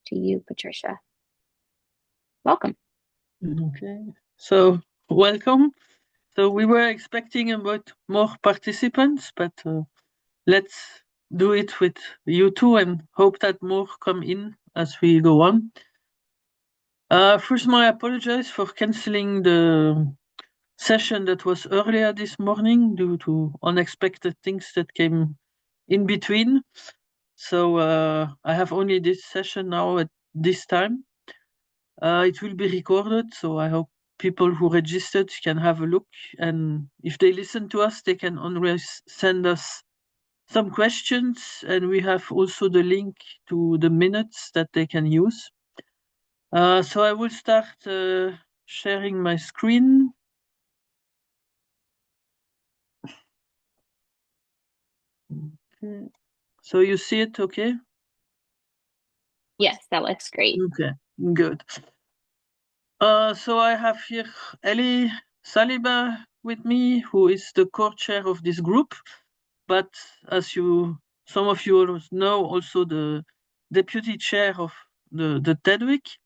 to you, Patricia. Welcome. Okay, so welcome. So we were expecting about more participants, but let's do it with you two and hope that more come in as we go on. First, I apologize for canceling the session that was earlier this morning due to unexpected things that came in between. So I have only this session now at this time. It will be recorded, so I hope people who registered can have a look. And if they listen to us, they can always send us some questions. And we have also the link to the minutes that they can use. So I will start sharing my screen. Okay. So you see it, okay? Yes, that looks great. Okay, good. So I have here Ellie Saliba with me, who is the co-chair of this group, but as some of you know, also the deputy chair of the TEDWIC,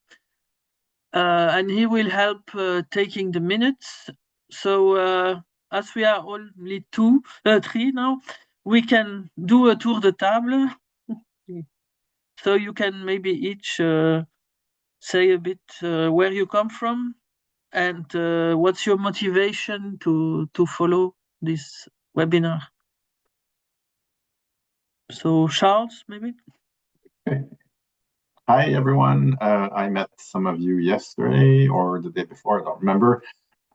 and he will help taking the minutes. So as we are only three now, we can do a tour de table. So you can maybe each say a bit where you come from and what's your motivation to follow this webinar. So Charles, maybe? Hi, everyone. I met some of you yesterday or the day before, I don't remember.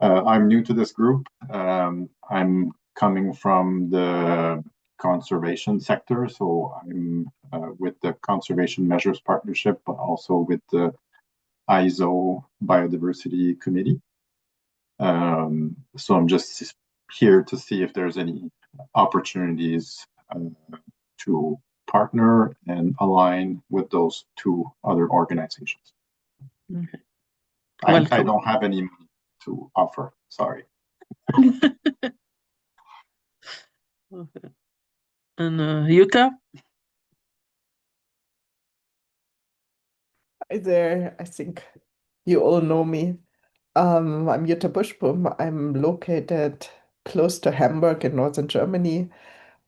I'm new to this group. I'm coming from the conservation sector, so I'm with the Conservation Measures Partnership, but also with the ISO Biodiversity Committee. So I'm just here to see if there's any opportunities to partner and align with those two other organizations. Okay. I don't have any money to offer, sorry. Okay. And Yuta? Hi there, I think you all know me. I'm Jutta Buschboom. I'm located close to Hamburg in northern Germany.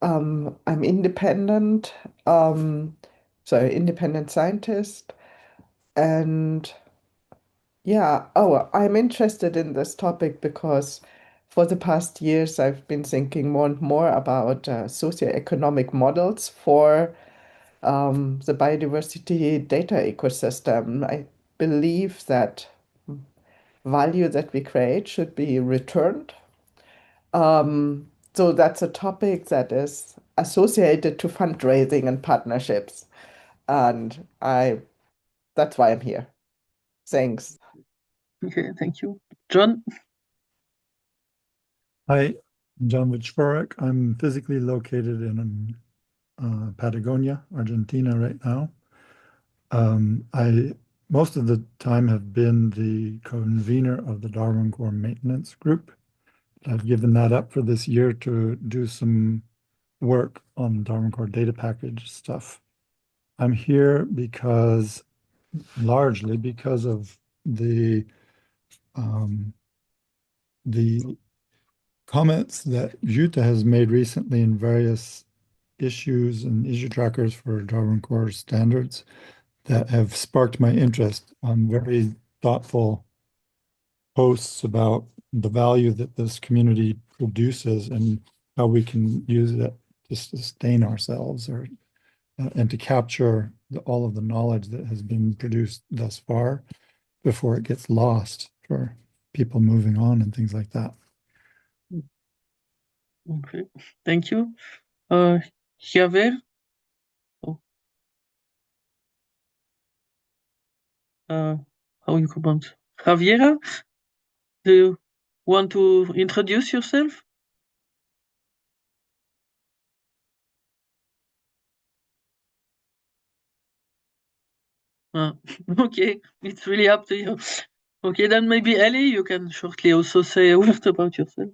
I'm independent, independent scientist. And yeah, I'm interested in this topic because for the past years I've been thinking more and more about socioeconomic models for the biodiversity data ecosystem. I believe that value that we create should be returned. So that's a topic that is associated to fundraising and partnerships. And that's why I'm here. Thanks. Okay, thank you. John? Hi, I'm John Wichvorek. I'm physically located in Patagonia, Argentina right now. I most of the time have been the convener of the Darwin Core Maintenance Group. I've given that up for this year to do some work on Darwin Core data package stuff. I'm here largely because of the comments that Jutta has made recently in various issues and issue trackers for Darwin Core standards that have sparked my interest on very thoughtful posts about the value that this community produces and how we can use it to sustain ourselves and to capture all of the knowledge that has been produced thus far before it gets lost for people moving on and things like that. Okay, thank you. Javier? Oh. How you comment? Javiera? Do you want to introduce yourself? Okay, it's really up to you. Okay, then maybe Ellie, you can shortly also say a word about yourself.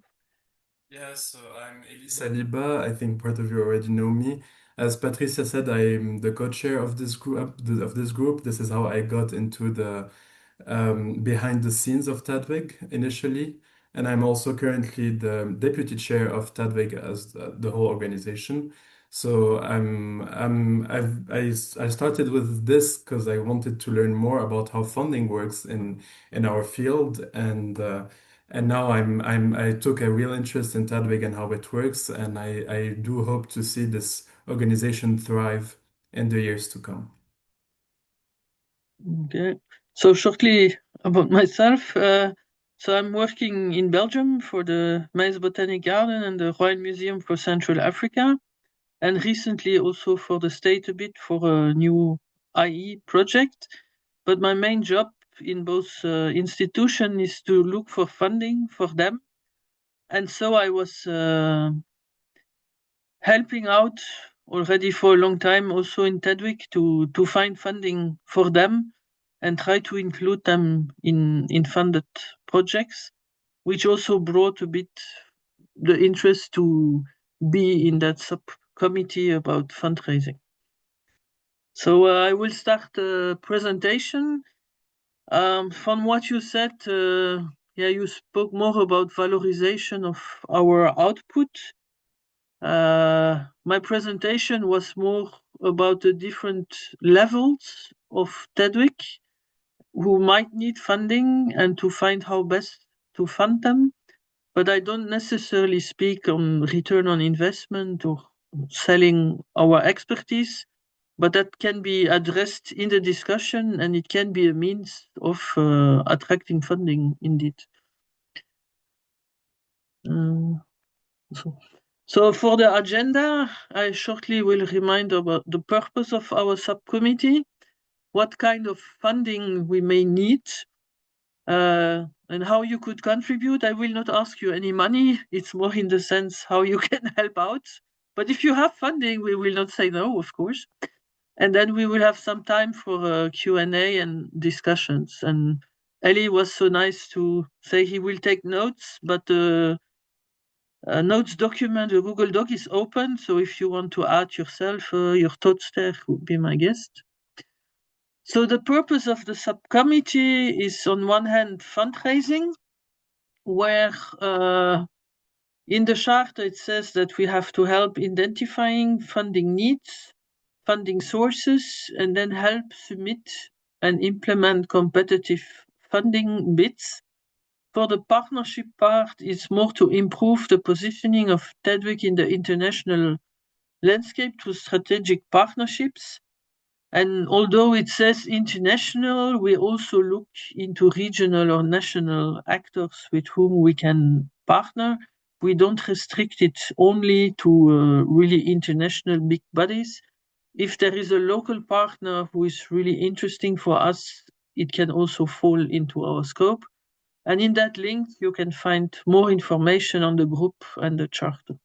Yeah, so I'm Elie Saliba. I think part of you already know me. As Patricia said, I'm the co-chair of this group. This is how I got into the behind the scenes of Tadwig initially, and I'm also currently the deputy chair of Tadwig as the whole organization. So I started with this because I wanted to learn more about how funding works in our field, and now I took a real interest in Tadwig and how it works, and I do hope to see this organization thrive in the years to come. Okay. So shortly about myself. So I'm working in Belgium for the Maes Botanic Garden and the Royal Museum for Central Africa, and recently also for the state a bit for a new IE project. But my main job in both institutions is to look for funding for them. And so I was helping out already for a long time also in Tedwick to find funding for them and try to include them in funded projects, which also brought a bit the interest to be in that subcommittee about fundraising. So I will start the presentation. From what you said, you spoke more about valorization of our output. My presentation was more about the different levels of Tedwick who might need funding and to find how best to fund them. But I don't necessarily speak on return on investment or selling our expertise, but that can be addressed in the discussion and it can be a means of attracting funding indeed. So for the agenda, I shortly will remind about the purpose of our subcommittee, what kind of funding we may need, and how you could contribute. I will not ask you any money. It's more in the sense how you can help out. But if you have funding, we will not say no, of course. And then we will have some time for Q&A and discussions. And Ellie was so nice to say he will take notes, but notes document, the Google Doc is open. So if you want to add yourself, your thoughts there would be my guest. So the purpose of the subcommittee is on one hand fundraising, where in the charter it says that we have to help identifying funding needs, funding sources, and then help submit and implement competitive funding bids. For the partnership part, it's more to improve the positioning of Tedwick in the international landscape through strategic partnerships. And although it says international, we also look into regional or national actors with whom we can partner. We don't restrict it only to really international big bodies. If there is a local partner who is really interesting for us, it can also fall into our scope. And in that link, you can find more information on the group and the charter.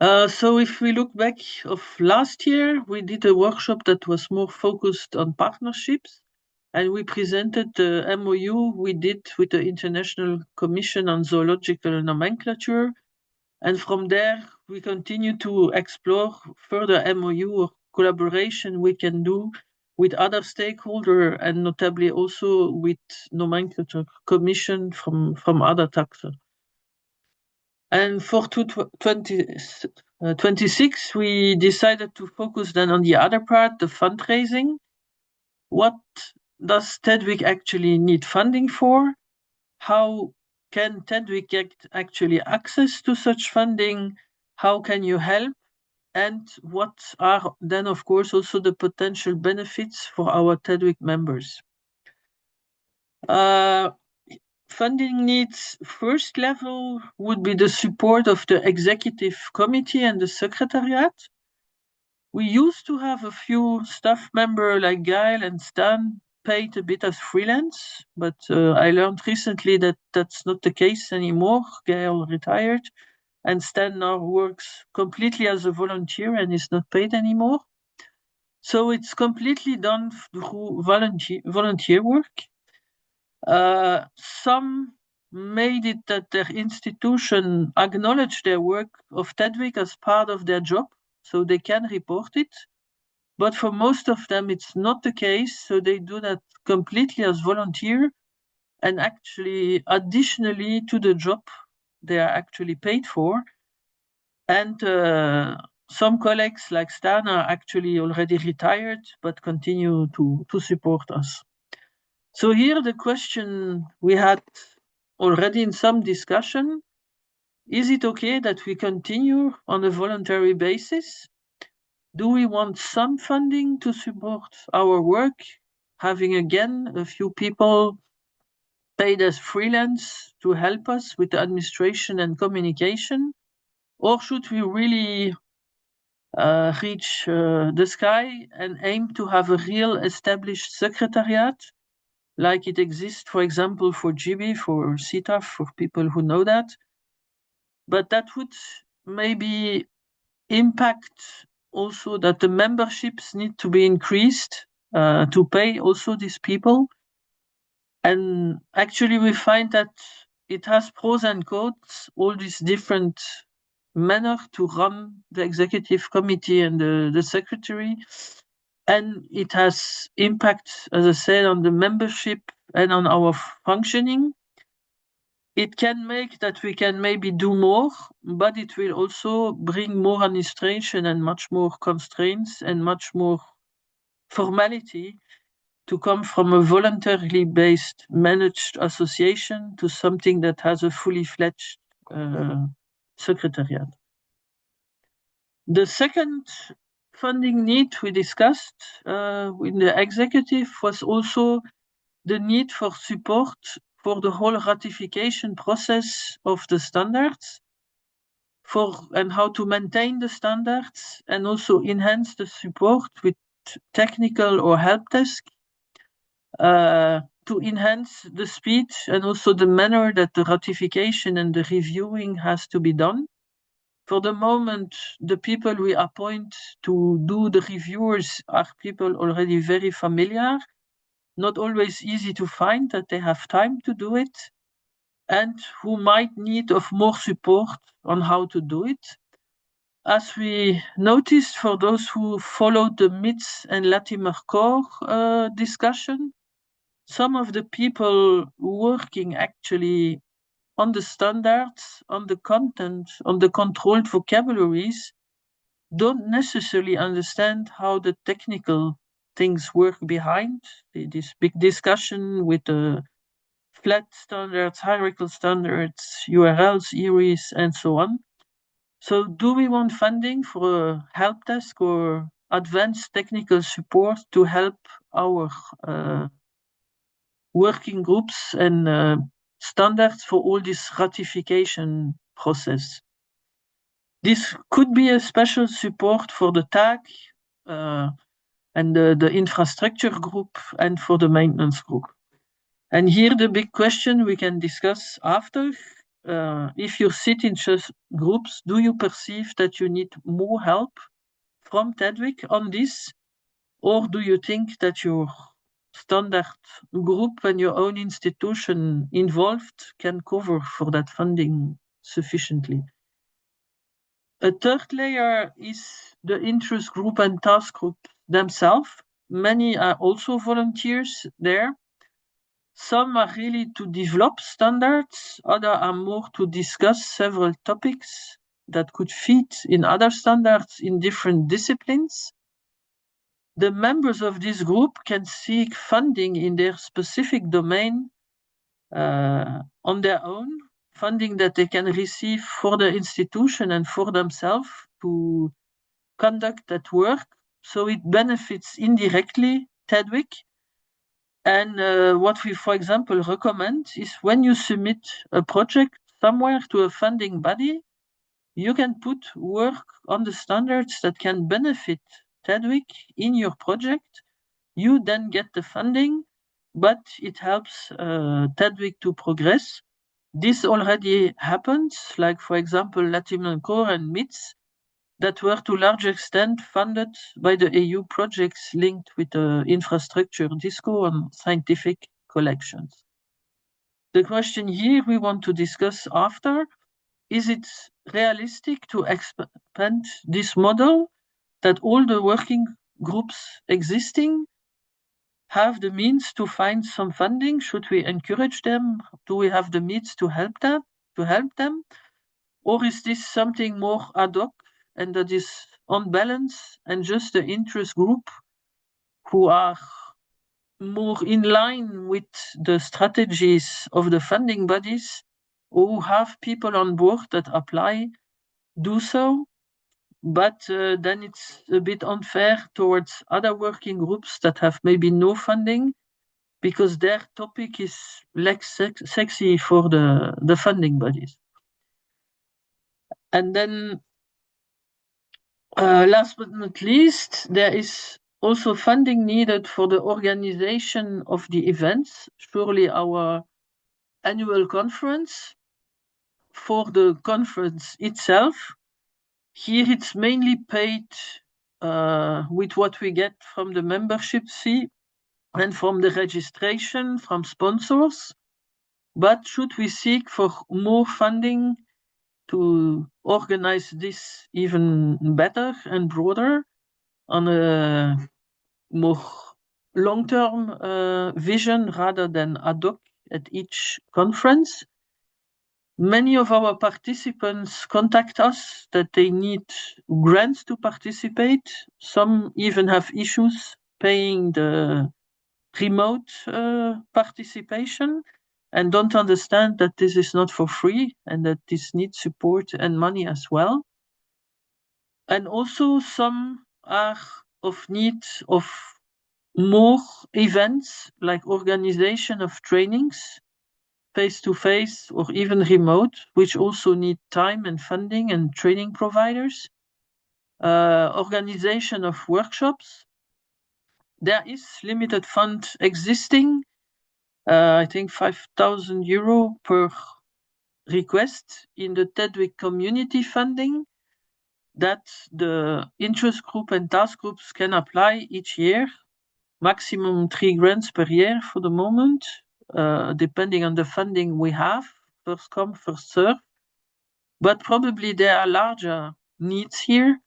So if we look back of last year, we did a workshop that was more focused on partnerships, and we presented the MOU we did with the International Commission on Zoological Nomenclature. And from there, we continue to explore further MOU or collaboration we can do with other stakeholders and notably also with nomenclature commission from other taxa. And for 2026, we decided to focus then on the other part, the fundraising. What does Tedwick actually need funding for? How can Tedwick get actually access to such funding? How can you help? And what are then, of course, also the potential benefits for our Tedwick members? Funding needs first level would be the support of the executive committee and the secretariat. We used to have a few staff members like Gail and Stan paid a bit as freelance, but I learned recently that that's not the case anymore. Gail retired and Stan now works completely as a volunteer and is not paid anymore. So it's completely done through volunteer work. Some made it that their institution acknowledged their work of Tedwick as part of their job. so they can report it. But for most of them, it's not the case, so they do that completely as volunteer, and actually additionally to the job they are actually paid for. And some colleagues like Stan are actually already retired, but continue to support us. So here the question we had already in some discussion, is it okay that we continue on a voluntary basis? Do we want some funding to support our work? Having again a few people paid as freelance to help us with the administration and communication? Or should we really reach the sky and aim to have a real established secretariat, like it exists, for example, for GB, for CETAF, for people who know that? But that would maybe impact also that the memberships need to be increased to pay also these people. And actually we find that it has pros and cons, all these different manner to run the executive committee and the secretary. And it has impact, as I said, on the membership and on our functioning. It can make that we can maybe do more, but it will also bring more administration and much more constraints and much more formality to come from a voluntarily based managed association to something that has a fully fledged secretariat. The second funding need we discussed in the executive was also the need for support for the whole ratification process of the standards, and how to maintain the standards and also enhance the support with technical or help desk to enhance the speed and also the manner that the ratification and the reviewing has to be done. For the moment, the people we appoint to do the reviewers are people already very familiar, not always easy to find that they have time to do it, and who might need of more support on how to do it. As we noticed for those who followed the MITS and Latimer Core discussion, some of the people working actually on the standards, on the content, on the controlled vocabularies, don't necessarily understand how the technical things work behind this big discussion with the flat standards, hierarchical standards, URLs, ERIs, and so on. So do we want funding for a help desk or advanced technical support to help our working groups and standards for all this ratification process? This could be a special support for the TAG and the infrastructure group and for the maintenance group. And here the big question we can discuss after, if you sit in such groups, do you perceive that you need more help from TEDWIC on this? Or do you think that your standard group and your own institution involved can cover for that funding sufficiently? A third layer is the interest group and task group themselves. Many are also volunteers there. Some are really to develop standards, others are more to discuss several topics that could fit in other standards in different disciplines. The members of this group can seek funding in their specific domain on their own, funding that they can receive for the institution and for themselves to conduct that work. So it benefits indirectly TEDWIC. And what we, for example, recommend is when you submit a project somewhere to a funding body, you can put work on the standards that can benefit TEDWIC in your project. You then get the funding, but it helps TEDWIC to progress. This already happens, like, for example, Latimer Core and MITS, that were to a large extent funded by the EU projects linked with the infrastructure DISCO and scientific collections. The question here we want to discuss after, is it realistic to expand this model that all the working groups existing have the means to find some funding? Should we encourage them? Do we have the means to help them? Or is this something more ad hoc and that is on balance and just the interest group who are more in line with the strategies of the funding bodies, who have people on board that apply, do so? But then it's a bit unfair towards other working groups that have maybe no funding because their topic is less sexy for the funding bodies. And then last but not least, there is also funding needed for the organization of the events. Surely our annual conference, for the conference itself, here it's mainly paid with what we get from the membership fee and from the registration from sponsors. But should we seek for more funding to organize this even better and broader on a more long-term vision rather than ad hoc at each conference? Many of our participants contact us that they need grants to participate. Some even have issues paying the remote participation and don't understand that this is not for free and that this needs support and money as well. And also some are of need of more events like organization of trainings, face-to-face or even remote, which also need time and funding and training providers. Organization of workshops. There is limited fund existing, I think €5,000 per request in the TEDWIC community funding that the interest group and task groups can apply each year. Maximum 3 grants per year for the moment, depending on the funding we have, first come, first serve. But probably there are larger needs here.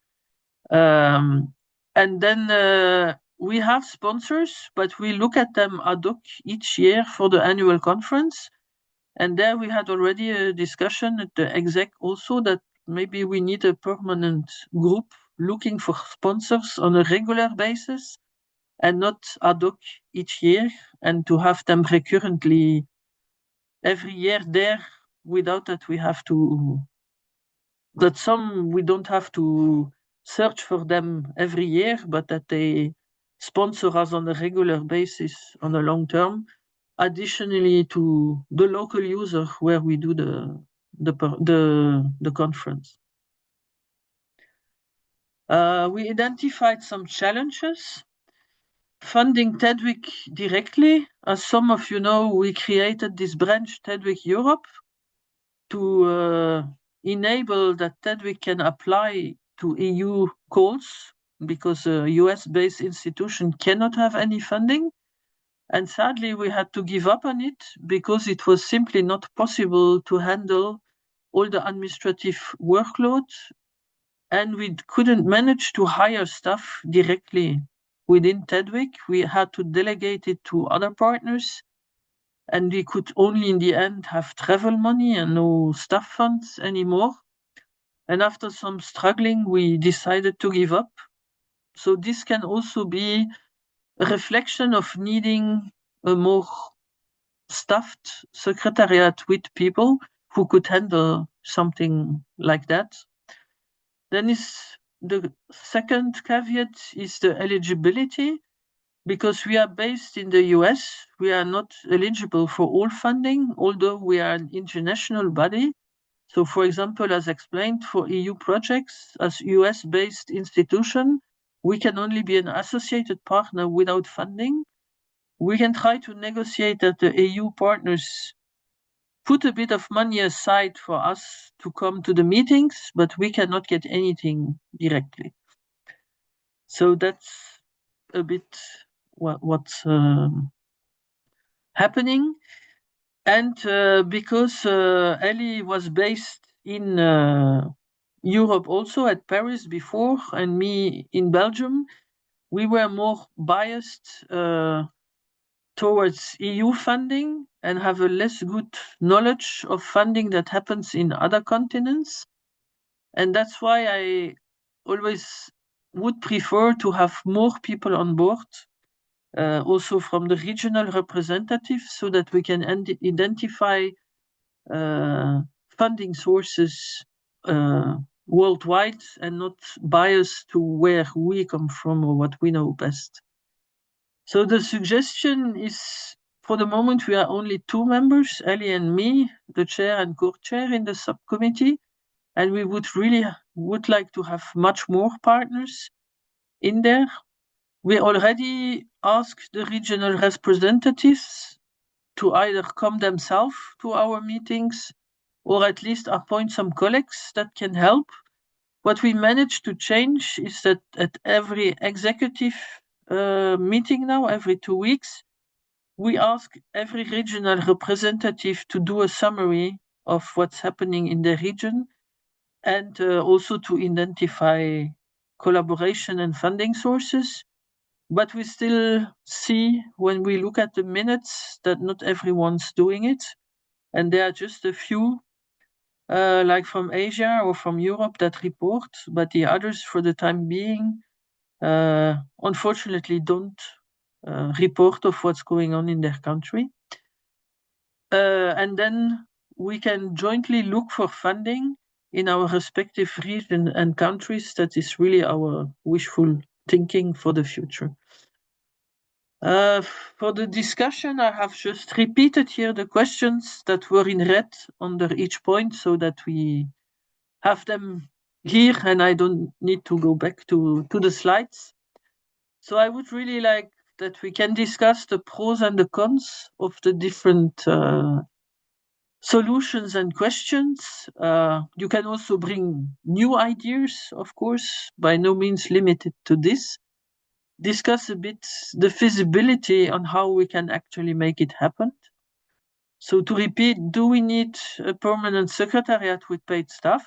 And then we have sponsors, but we look at them ad hoc each year for the annual conference. And there we had already a discussion at the exec also that maybe we need a permanent group looking for sponsors on a regular basis and not ad hoc each year, and to have them recurrently every year there without that we have to, that some we don't have to search for them every year, but that they sponsor us on a regular basis on a long term, additionally to the local user where we do the conference. We identified some challenges. Funding TEDWIC directly. As some of you know, we created this branch TEDWIC Europe to enable that TEDWIC can apply to EU calls because a US-based institution cannot have any funding. And sadly, we had to give up on it because it was simply not possible to handle all the administrative workload, and we couldn't manage to hire staff directly within TEDWIC. We had to delegate it to other partners, and we could only in the end have travel money and no staff funds anymore. And after some struggling, we decided to give up. So this can also be a reflection of needing a more staffed secretariat with people who could handle something like that. Then is the second caveat is the eligibility. Because we are based in the US, we are not eligible for all funding, although we are an international body. So for example, as explained, for EU projects, as US-based institution, we can only be an associated partner without funding. We can try to negotiate that the EU partners put a bit of money aside for us to come to the meetings, but we cannot get anything directly. So that's a bit what's happening. And because Ellie was based in Europe also at Paris before, and me in Belgium, we were more biased towards EU funding and have a less good knowledge of funding that happens in other continents. And that's why I always would prefer to have more people on board, also from the regional representatives, so that we can identify funding sources worldwide and not biased to where we come from or what we know best. So the suggestion is, for the moment, we are only 2 members, Ellie and me, the chair and co-chair in the subcommittee, and we would like to have much more partners in there. We already asked the regional representatives to either come themselves to our meetings or at least appoint some colleagues that can help. What we managed to change is that at every executive meeting now, every 2 weeks, we ask every regional representative to do a summary of what's happening in the region and also to identify collaboration and funding sources. But we still see when we look at the minutes that not everyone's doing it. And there are just a few, like from Asia or from Europe, that report, but the others, for the time being, unfortunately don't report of what's going on in their country. And then we can jointly look for funding in our respective region and countries. That is really our wishful thinking for the future. For the discussion, I have just repeated here the questions that were in red under each point so that we have them here and I don't need to go back to the slides. So I would really like that we can discuss the pros and the cons of the different solutions and questions. You can also bring new ideas, of course, by no means limited to this. Discuss a bit the feasibility on how we can actually make it happen. So to repeat, do we need a permanent secretariat with paid staff?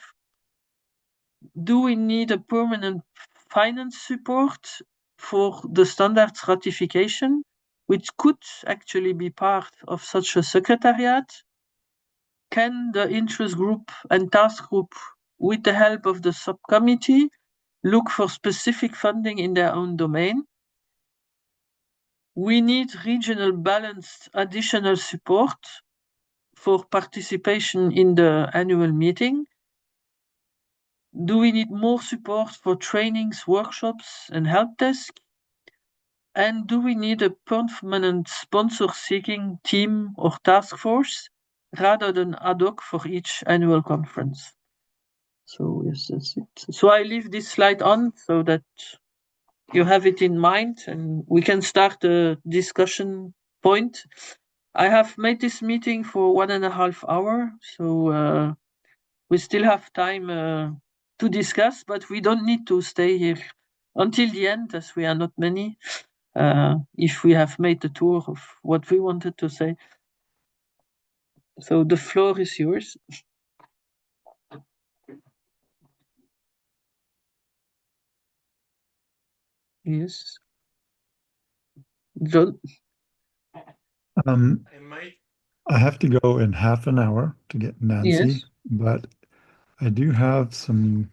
Do we need a permanent finance support for the standards ratification, which could actually be part of such a secretariat? Can the interest group and task group, with the help of the subcommittee, look for specific funding in their own domain? We need regional balanced additional support for participation in the annual meeting. Do we need more support for trainings, workshops, and help desk? And do we need a permanent sponsor-seeking team or task force rather than ad hoc for each annual conference? So yes, that's it. So I leave this slide on so that you have it in mind and we can start the discussion point. I have made this meeting for 1.5 hours, so we still have time to discuss, but we don't need to stay here until the end as we are not many, if we have made the tour of what we wanted to say. So the floor is yours. Yes. John? I have to go in half an hour to get Nancy, Yes. but I do have some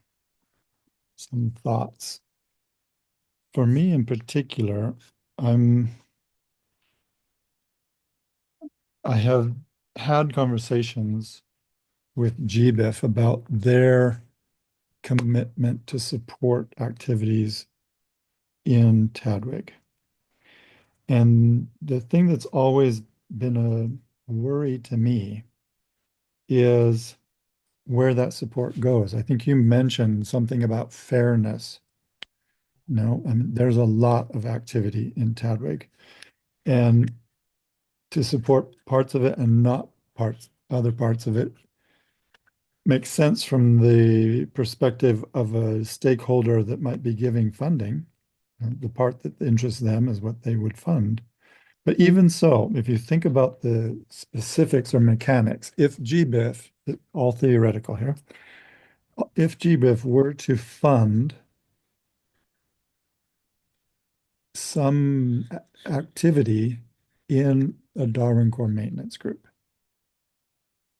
thoughts. For me in particular, I have had conversations with GBIF about their commitment to support activities in Tadwig. And the thing that's always been a worry to me is where that support goes. I think you mentioned something about fairness. No, I mean, there's a lot of activity in Tadwig, and to support parts of it and not other parts of it makes sense from the perspective of a stakeholder that might be giving funding. The part that interests them is what they would fund. But even so, if you think about the specifics or mechanics, if GBIF, all theoretical here, if GBIF were to fund some activity in a Darwin Core maintenance group,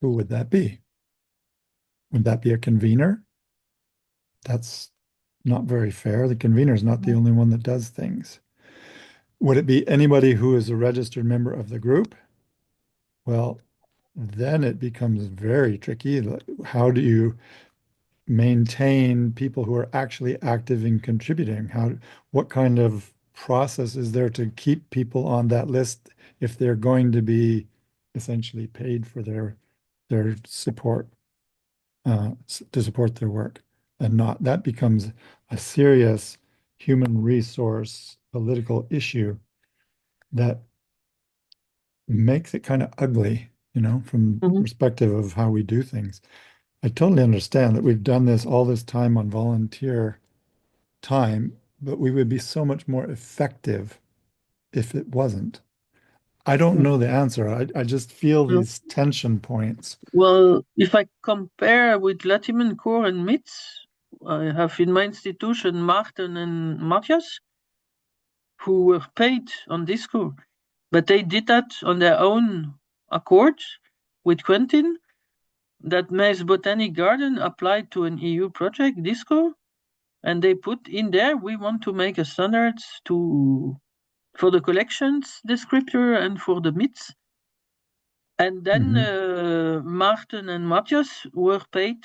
who would that be? Would that be a convener? That's not very fair. The convener is not the only one that does things. Would it be anybody who is a registered member of the group? Well, then it becomes very tricky. How do you maintain people who are actually active in contributing? What kind of process is there to keep people on that list if they're going to be essentially paid for their support to support their work and not? That becomes a serious human resource political issue that makes it kind of ugly, from the perspective of how we do things. I totally understand that we've done this all this time on volunteer time, but we would be so much more effective if it wasn't. I don't know the answer. I just feel these tension points. Well, if I compare with Latimen Core and MITS, I have in my institution Martin and Matthias, who were paid on this core, but they did that on their own accord with Quentin. That Maze Botanic Garden applied to an EU project, DISCO, and they put in there, we want to make a standard for the collections descriptor and for the myths. And then Martin and Matthias were paid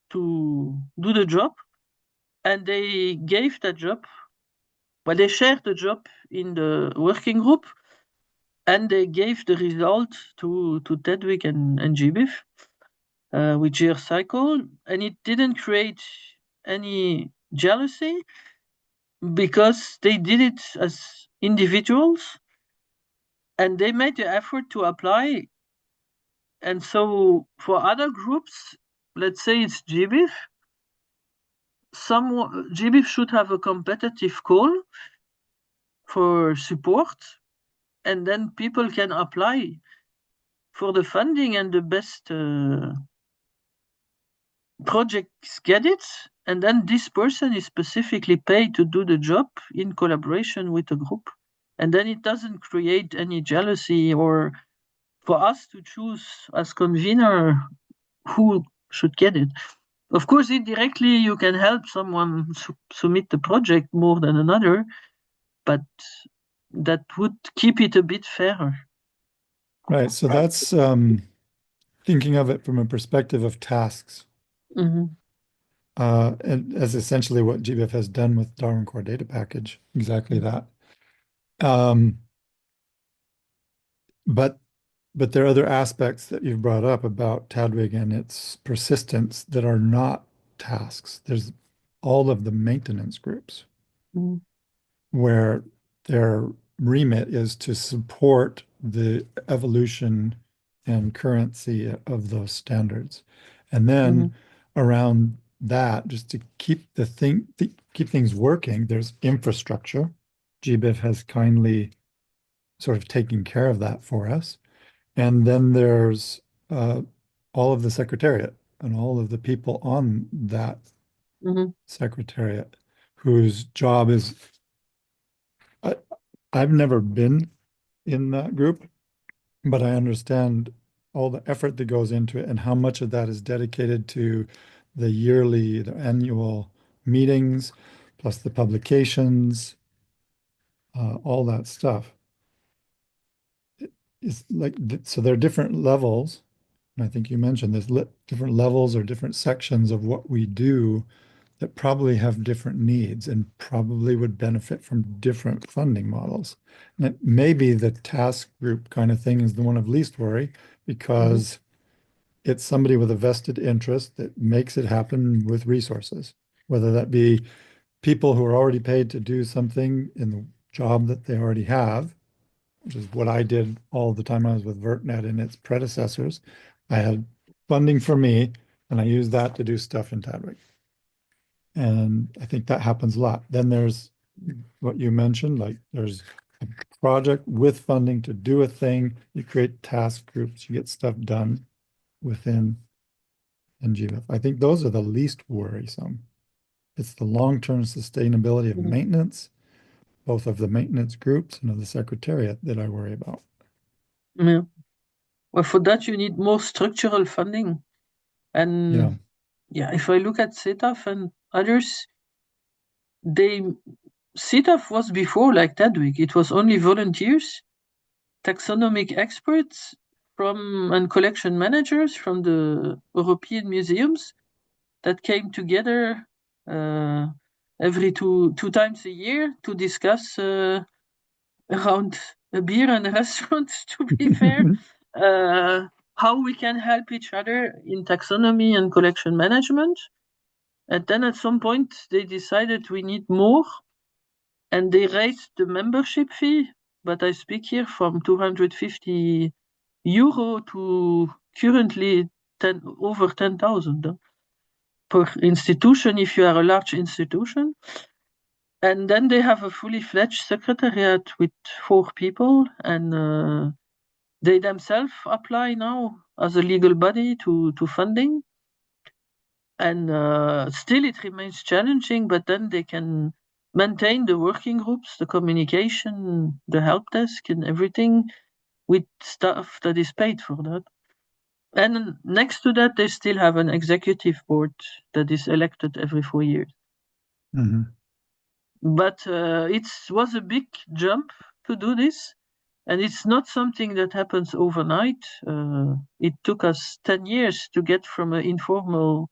to do the job, and they gave that job, well, they shared the job in the working group, and they gave the result to Tedwick and GBIF with GR Cycle, and it didn't create any jealousy because they did it as individuals and they made the effort to apply. And so for other groups, let's say it's GBIF, GBIF should have a competitive call for support, and then people can apply for the funding, and the best projects get it, and then this person is specifically paid to do the job in collaboration with the group. And then it doesn't create any jealousy or for us to choose as convener who should get it. Of course, indirectly, you can help someone submit the project more than another, but that would keep it a bit fairer. Right. So that's thinking of it from a perspective of tasks. And as essentially what GBIF has done with Darwin Core Data Package, exactly that. But there are other aspects that you've brought up about Tadwig and its persistence that are not tasks. There's all of the maintenance groups where their remit is to support the evolution and currency of those standards. And then around that, just to keep keep things working, there's infrastructure. GBIF has kindly sort of taken care of that for us. And then there's all of the secretariat and all of the people on that secretariat whose job is, I've never been in that group, but I understand all the effort that goes into it and how much of that is dedicated to the annual meetings, plus the publications, all that stuff. It's like, so there are different levels, and I think you mentioned there's different levels or different sections of what we do that probably have different needs and probably would benefit from different funding models. And maybe the task group kind of thing is the one of least worry because it's somebody with a vested interest that makes it happen with resources, whether that be people who are already paid to do something in the job that they already have, which is what I did all the time I was with VertNet and its predecessors. I had funding for me, and I used that to do stuff in Tadwig. And I think that happens a lot. Then there's what you mentioned, like there's a project with funding to do a thing. You create task groups, you get stuff done within and GVIF. I think those are the least worrisome. It's the long-term sustainability of maintenance, both of the maintenance groups and of the secretariat, that I worry about. Yeah. Well, for that you need more structural funding. And yeah, if I look at CETAF and others, CETAF was before like Tadwig. It was only volunteers, taxonomic experts and collection managers from the European museums that came together every two times a year to discuss around a beer and a restaurant, to be fair, how we can help each other in taxonomy and collection management. And then at some point they decided we need more, and they raised the membership fee, but I speak here from 250 euro to currently over 10,000 per institution if you are a large institution. And then they have a fully fledged secretariat with 4 people, and they themselves apply now as a legal body to funding. And still it remains challenging, but then they can maintain the working groups, the communication, the help desk and everything with staff that is paid for that. And next to that, they still have an executive board that is elected every 4 years. But it was a big jump to do this, and it's not something that happens overnight. It took us 10 years to get from an informal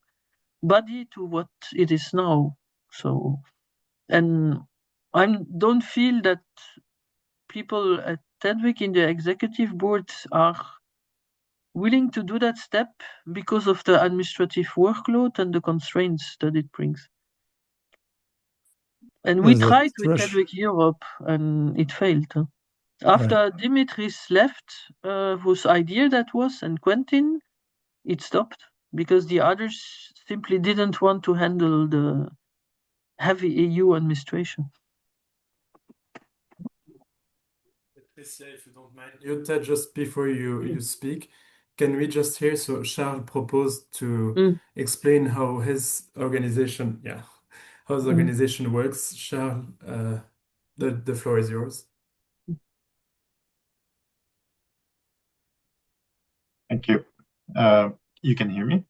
body to what it is now. So, and I don't feel that people at Tedwick in the executive board are willing to do that step because of the administrative workload and the constraints that it brings. And we tried with Tedwick Europe, and it failed. After Dimitris left, whose idea that was, and Quentin, it stopped because the others simply didn't want to handle the heavy EU administration. Patricia, if you don't mind, Jutta, just before you speak, can we just hear? So Charles proposed to explain how his organization, how his organization works. Charles, the floor is yours. Thank you. You can hear me?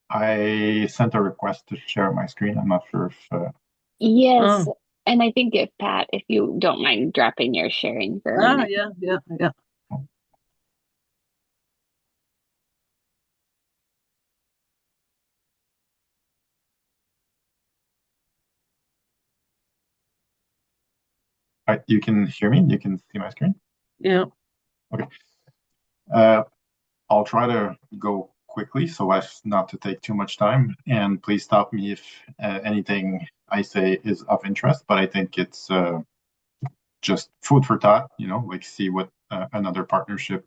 I sent a request to share my screen. I'm not sure if... Yes, and I think if Pat, if you don't mind dropping your sharing for a minute. Yeah. You can hear me? You can see my screen? Yeah. Okay. I'll try to go quickly so as not to take too much time, and please stop me if anything I say is of interest, but I think it's just food for thought, like see what another partnership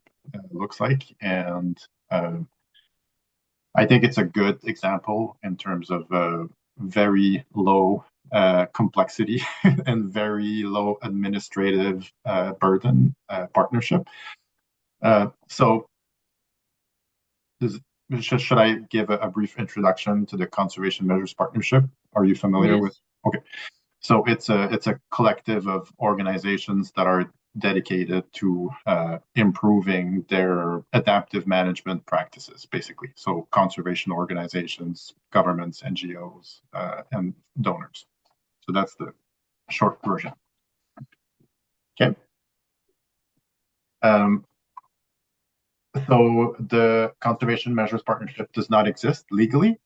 looks like. And I think it's a good example in terms of very low complexity and very low administrative burden partnership. So should I give a brief introduction to the Conservation Measures Partnership? Are you familiar with? Okay. So it's a collective of organizations that are dedicated to improving their adaptive management practices, basically. So conservation organizations, governments, NGOs, and donors. So that's the short version. Okay. So the Conservation Measures Partnership does not exist legally.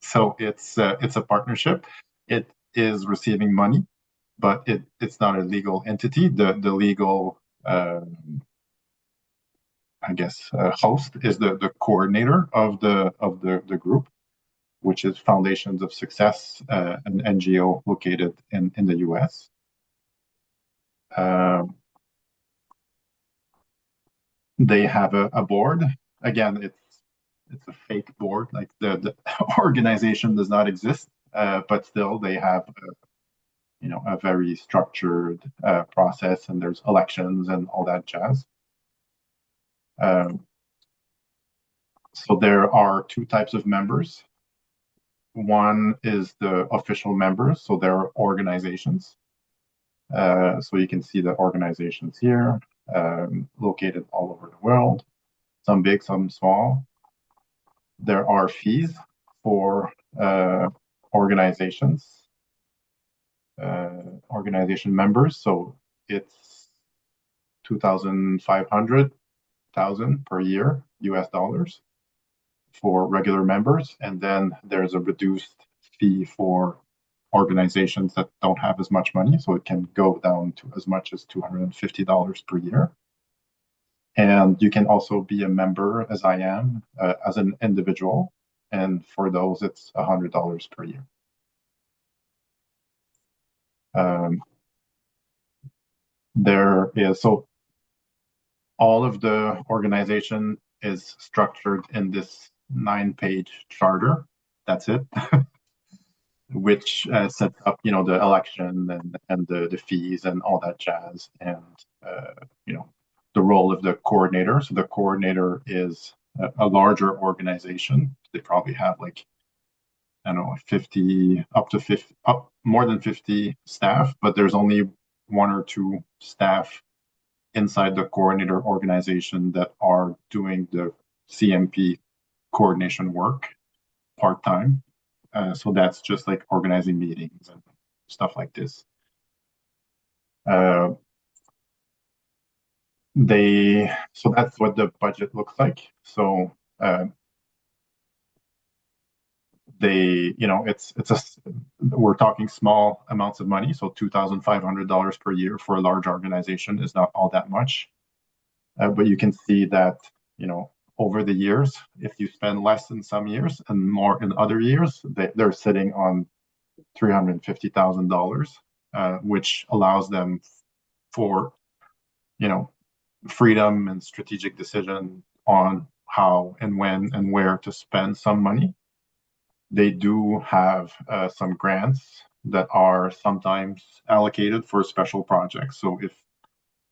So it's a partnership. It is receiving money, but it's not a legal entity. The legal, host is the coordinator of the group, which is Foundations of Success, an NGO located in the US. They have a board. Again, it's a fake board. Like the organization does not exist, but still they have a very structured process, and there's elections and all that jazz. So there are two types of members. One is the official members, so they're organizations. So you can see the organizations here, located all over the world, some big, some small. There are fees for organizations, organization members. So it's 2,500 per year, US dollars, for regular members. And then there's a reduced fee for organizations that don't have as much money. So it can go down to as much as $250 per year. And you can also be a member, as I am, as an individual. And for those, it's $100 per year. There is, so all of the organization is structured in this 9-page charter. That's it. Which sets up, the election and the fees and all that jazz, and the role of the coordinator. So the coordinator is a larger organization. They probably have like, I don't know, 50 up to 50, up more than 50 staff, but there's only one or two staff inside the coordinator organization that are doing the CMP coordination work part-time. So that's just like organizing meetings and stuff like this. So that's what the budget looks like. So we're talking small amounts of money. So $2,500 per year for a large organization is not all that much. But you can see that, over the years, if you spend less in some years and more in other years, they're sitting on $350,000, which allows them for, freedom and strategic decision on how and when and where to spend some money. They do have some grants that are sometimes allocated for special projects. So if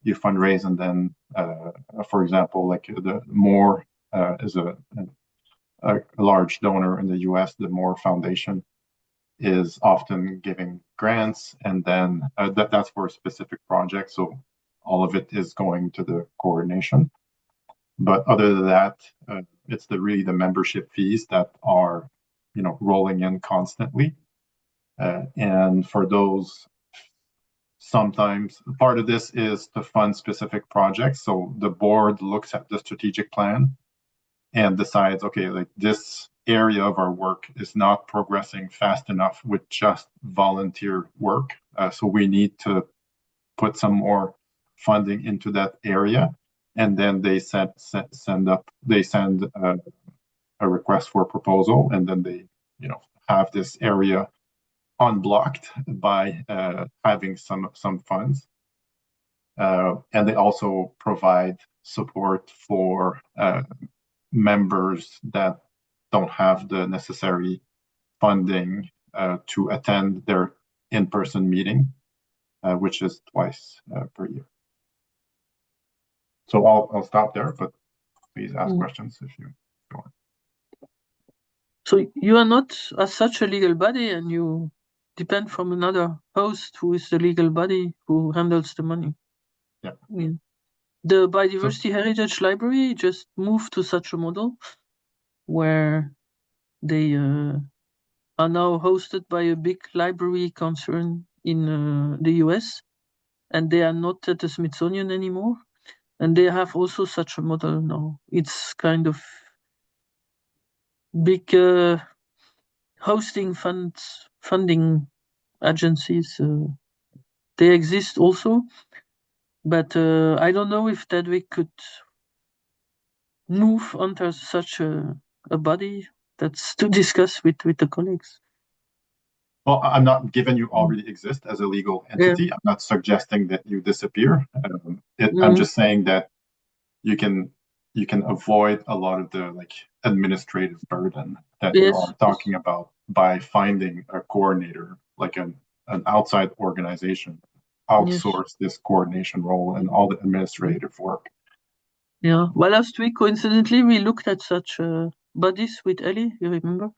you fundraise and then, for example, like the Moore is a large donor in the US, the Moore Foundation is often giving grants, and then that's for a specific project. So all of it is going to the coordination. But other than that, it's really the membership fees that are, rolling in constantly. And for those, sometimes part of this is to fund specific projects. So the board looks at the strategic plan and decides, okay, like this area of our work is not progressing fast enough with just volunteer work. So we need to put some more funding into that area. And then they send a request for a proposal, and then they, have this area unblocked by having some funds. And they also provide support for members that don't have the necessary funding to attend their in-person meeting, which is twice per year. So I'll stop there, but please ask questions if you want. So you are not as such a legal body, and you depend from another host who is the legal body who handles the money. Yeah. I mean, the Biodiversity Heritage Library just moved to such a model where they are now hosted by a big library concern in the US, and they are not at the Smithsonian anymore. And they have also such a model now. It's kind of big hosting funding agencies. They exist also, but I don't know if that we could move under such a body. That's to discuss with the colleagues. Well, I'm not, given you already exist as a legal entity, Yeah. I'm not suggesting that you disappear. I'm just saying that you can avoid a lot of the administrative burden that you are talking about by finding a coordinator, like an outside organization, outsource this coordination role and all the administrative work. Yeah. Well, last week, coincidentally, we looked at such bodies with Ellie, you remember?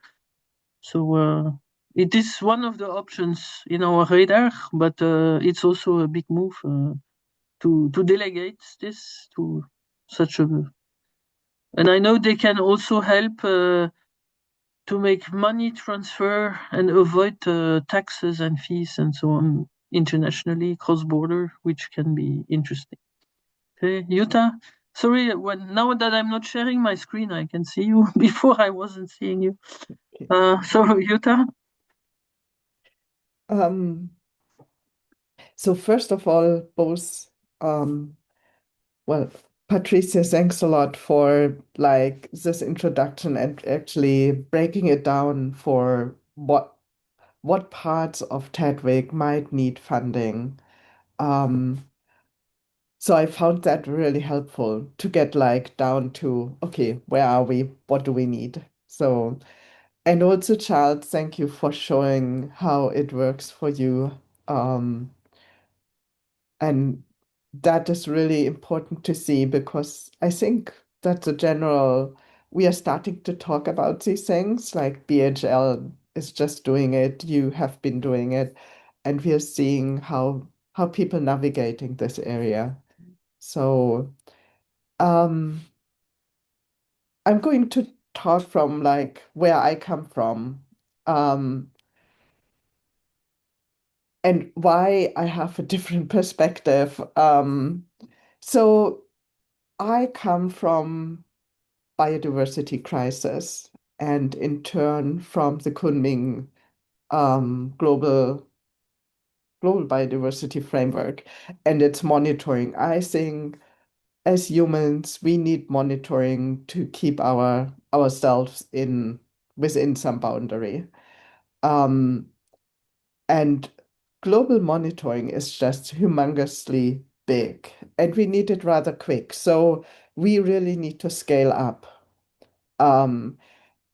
So it is one of the options in our radar, but it's also a big move to delegate this to such a. And I know they can also help to make money transfer and avoid taxes and fees and so on internationally, cross-border, which can be interesting. Okay, Yuta. Sorry, now that I'm not sharing my screen, I can see you. Before I wasn't seeing you. So Yuta. Um, so first of all, both well, Patricia, thanks a lot for like this introduction and actually breaking it down for what parts of Tedwick might need funding. Um, so I found that really helpful to get like down to, okay, where are we? What do we need? So, and also, Charles, thank you for showing how it works for you. Um, and that is really important to see because I think that's a general, we are starting to talk about these things, like BHL is just doing it, you have been doing it, and we are seeing how people navigating this area. So I'm going to talk from like where I come from, um, and why I have a different perspective. So I come from biodiversity crisis and in turn from the Kunming global biodiversity framework and its monitoring. I think as humans, we need monitoring to keep ourselves in within some boundary. Um, and global monitoring is just humongously big, and we need it rather quick. So we really need to scale up. Um,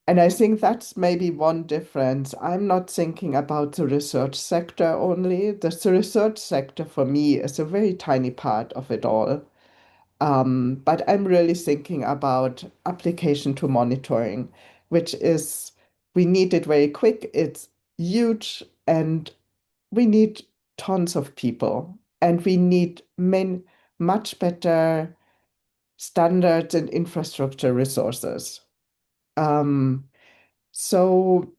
and I think that's maybe one difference. I'm not thinking about the research sector only. The research sector for me is a very tiny part of it all. But I'm really thinking about application to monitoring, which is we need it very quick. It's huge, and we need tons of people, and we need much better standards and infrastructure resources. Um, so,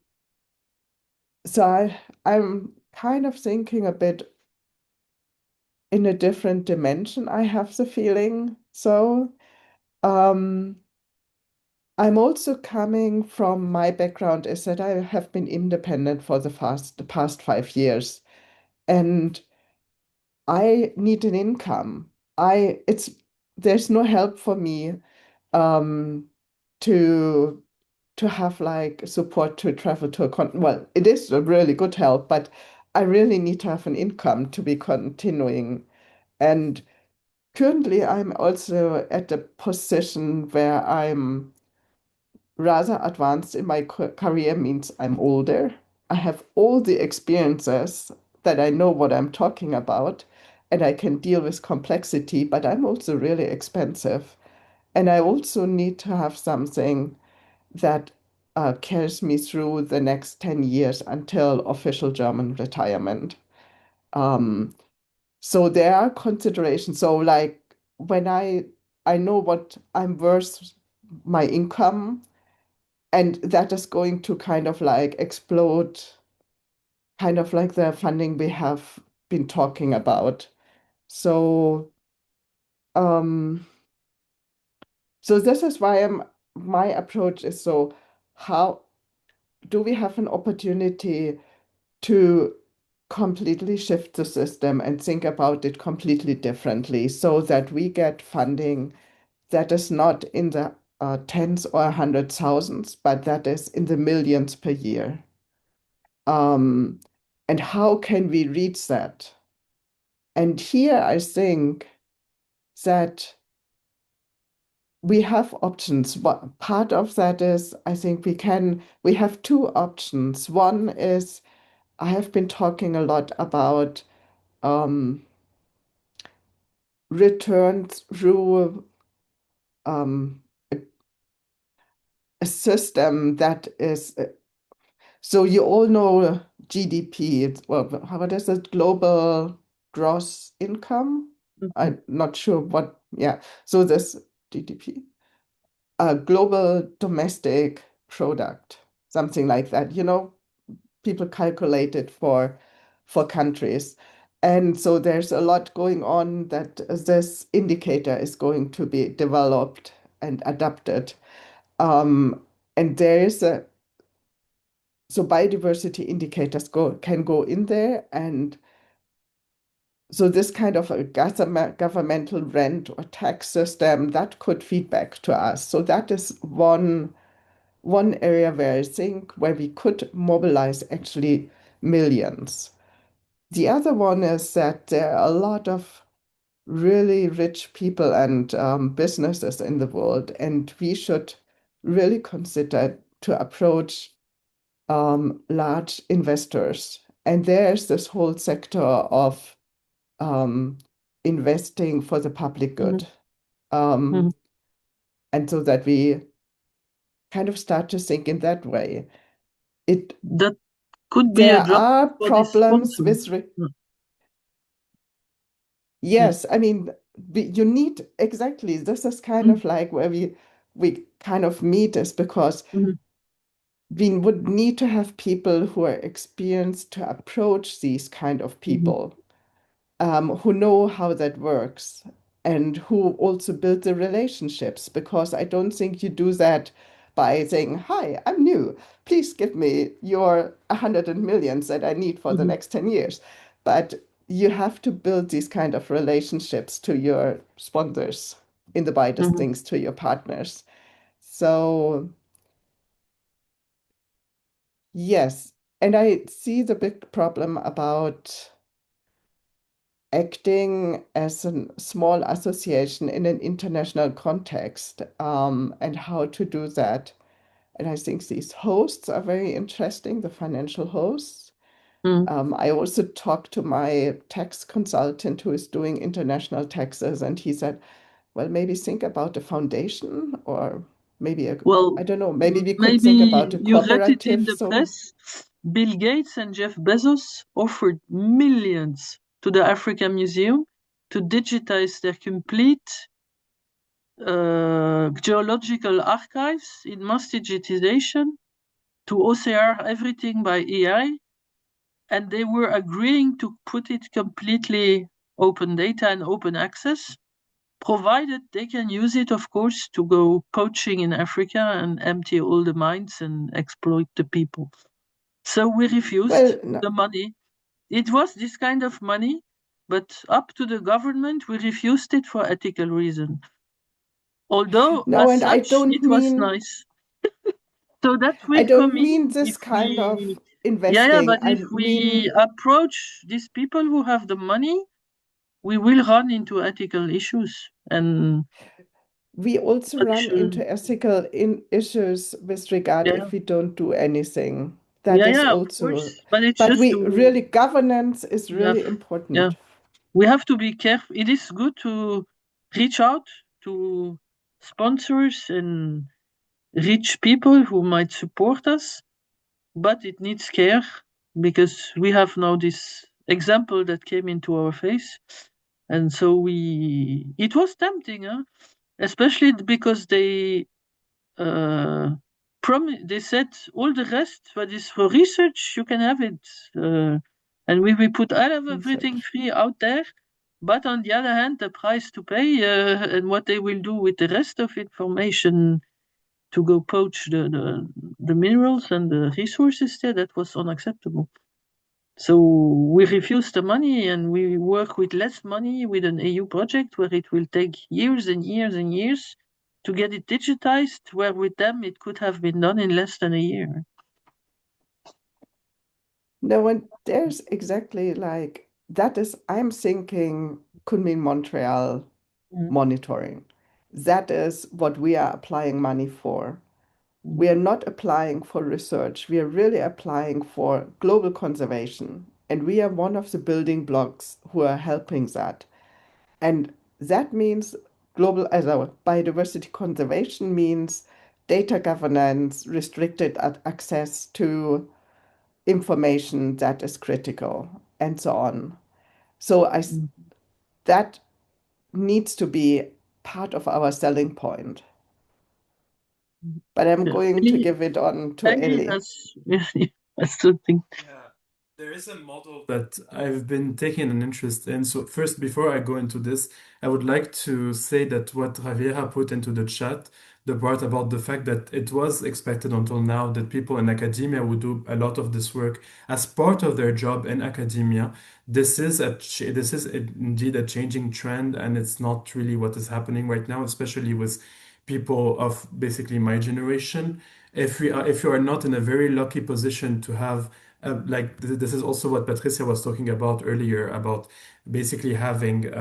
I'm kind of thinking a bit in a different dimension, I have the feeling. So, um, I'm also coming from my background is that I have been independent for the past 5 years, and I need an income. It's there's no help for me um, to have like support to travel to a well, it is a really good help, but I really need to have an income to be continuing. And currently, I'm also at a position where I'm rather advanced in my career, means I'm older. I have all the experiences that I know what I'm talking about, and I can deal with complexity, but I'm also really expensive. And I also need to have something that carries me through the next 10 years until official German retirement. Um, so there are considerations. So like when I know what I'm worth, my income, and that is going to kind of like explode, kind of like the funding we have been talking about. So um so this is why my approach is, so how do we have an opportunity to completely shift the system and think about it completely differently so that we get funding that is not in the tens or hundred thousands, but that is in the millions per year. Um, and how can we reach that? And here I think that we have options. What part of that is, I think we have two options. One is I have been talking a lot about um, returns through a, a system that is so you all know GDP. It's well, what is it? Global gross income. Mhm. I'm not sure what. Yeah. So this GDP, global domestic product, something like that. People calculate it for countries. And so there's a lot going on that this indicator is going to be developed and adapted. Um, and there is a so biodiversity indicators can go in there, and so this kind of a governmental rent or tax system that could feed back to us. So that is one area where I think where we could mobilize actually millions. The other one is that there are a lot of really rich people and businesses in the world, and we should really consider to approach large investors. And there's this whole sector of um, investing for the public Mhm. good. Um, Mhm. and so that we kind of start to think in that way. It That could be a There job are for the problems sponsor. with Mm. Mm. yes, I mean, you need exactly this is kind Mm. of like where we kind of meet is because Mhm. we would need to have people who are experienced to approach these kind of Mhm. people, who know how that works and who also build the relationships. Because I don't think you do that by saying, "Hi, I'm new. Please give me your 100 millions that I need for the Mhm. next 10 years." But you have to build these kind of relationships to your sponsors, in the widest Mhm. things, to your partners. So yes, and I see the big problem about acting as a small association in an international context, and how to do that. And I think these hosts are very interesting, the financial hosts. Mm. I also talked to my tax consultant who is doing international taxes, and he said, well, maybe think about a foundation or maybe Well, I don't know, maybe we could think maybe about a you read it in cooperative. the So, press. Bill Gates and Jeff Bezos offered millions to the African Museum to digitize their complete geological archives in mass digitization, to OCR everything by AI, and they were agreeing to put it completely open data and open access, provided they can use it, of course, to go poaching in Africa and empty all the mines and exploit the people. So we refused well, no, the money. It was this kind of money, but up to the government, we refused it for ethical reasons. Although, no, as and I such, don't it was mean nice. So that I will come don't in mean if this kind of we, yeah, investing. but I if we mean, approach these people who have the money, we will run into ethical issues. And we also run actually, into ethical issues with regard yeah, if we don't do anything. That yeah, is yeah, of also, course. But it's but just we to really, governance is have, really yeah, important. we have to be careful. It is good to reach out to sponsors and rich people who might support us, but it needs care because we have now this example that came into our face. And so it was tempting, huh? Especially because uh, they said all the rest, what is for research, you can have it. And we put all of everything Research. free out there. But on the other hand, the price to pay and what they will do with the rest of information to go poach the minerals and the resources there, that was unacceptable. So we refuse the money and we work with less money with an EU project where it will take years and years and years to get it digitized, where with them it could have been done in less than a year. No, and there's exactly like that is, I'm thinking Kunming Montreal Mm. monitoring. That is what we are applying money for. We Mm. are not applying for research. We are really applying for global conservation. And we are one of the building blocks who are helping that. And that means global biodiversity conservation means data governance, restricted access to information that is critical, and so on. So that needs to be part of our selling point. But I'm going to give it on to Ellie Ellie. has to think. Yeah, there is a model that I've been taking an interest in. So first, before I go into this, I would like to say that what Javiera put into the chat, the part about the fact that it was expected until now that people in academia would do a lot of this work as part of their job in academia. This is indeed a changing trend, and it's not really what is happening right now, especially with people of basically my generation. If you are not in a very lucky position to have this is also what Patricia was talking about earlier about basically having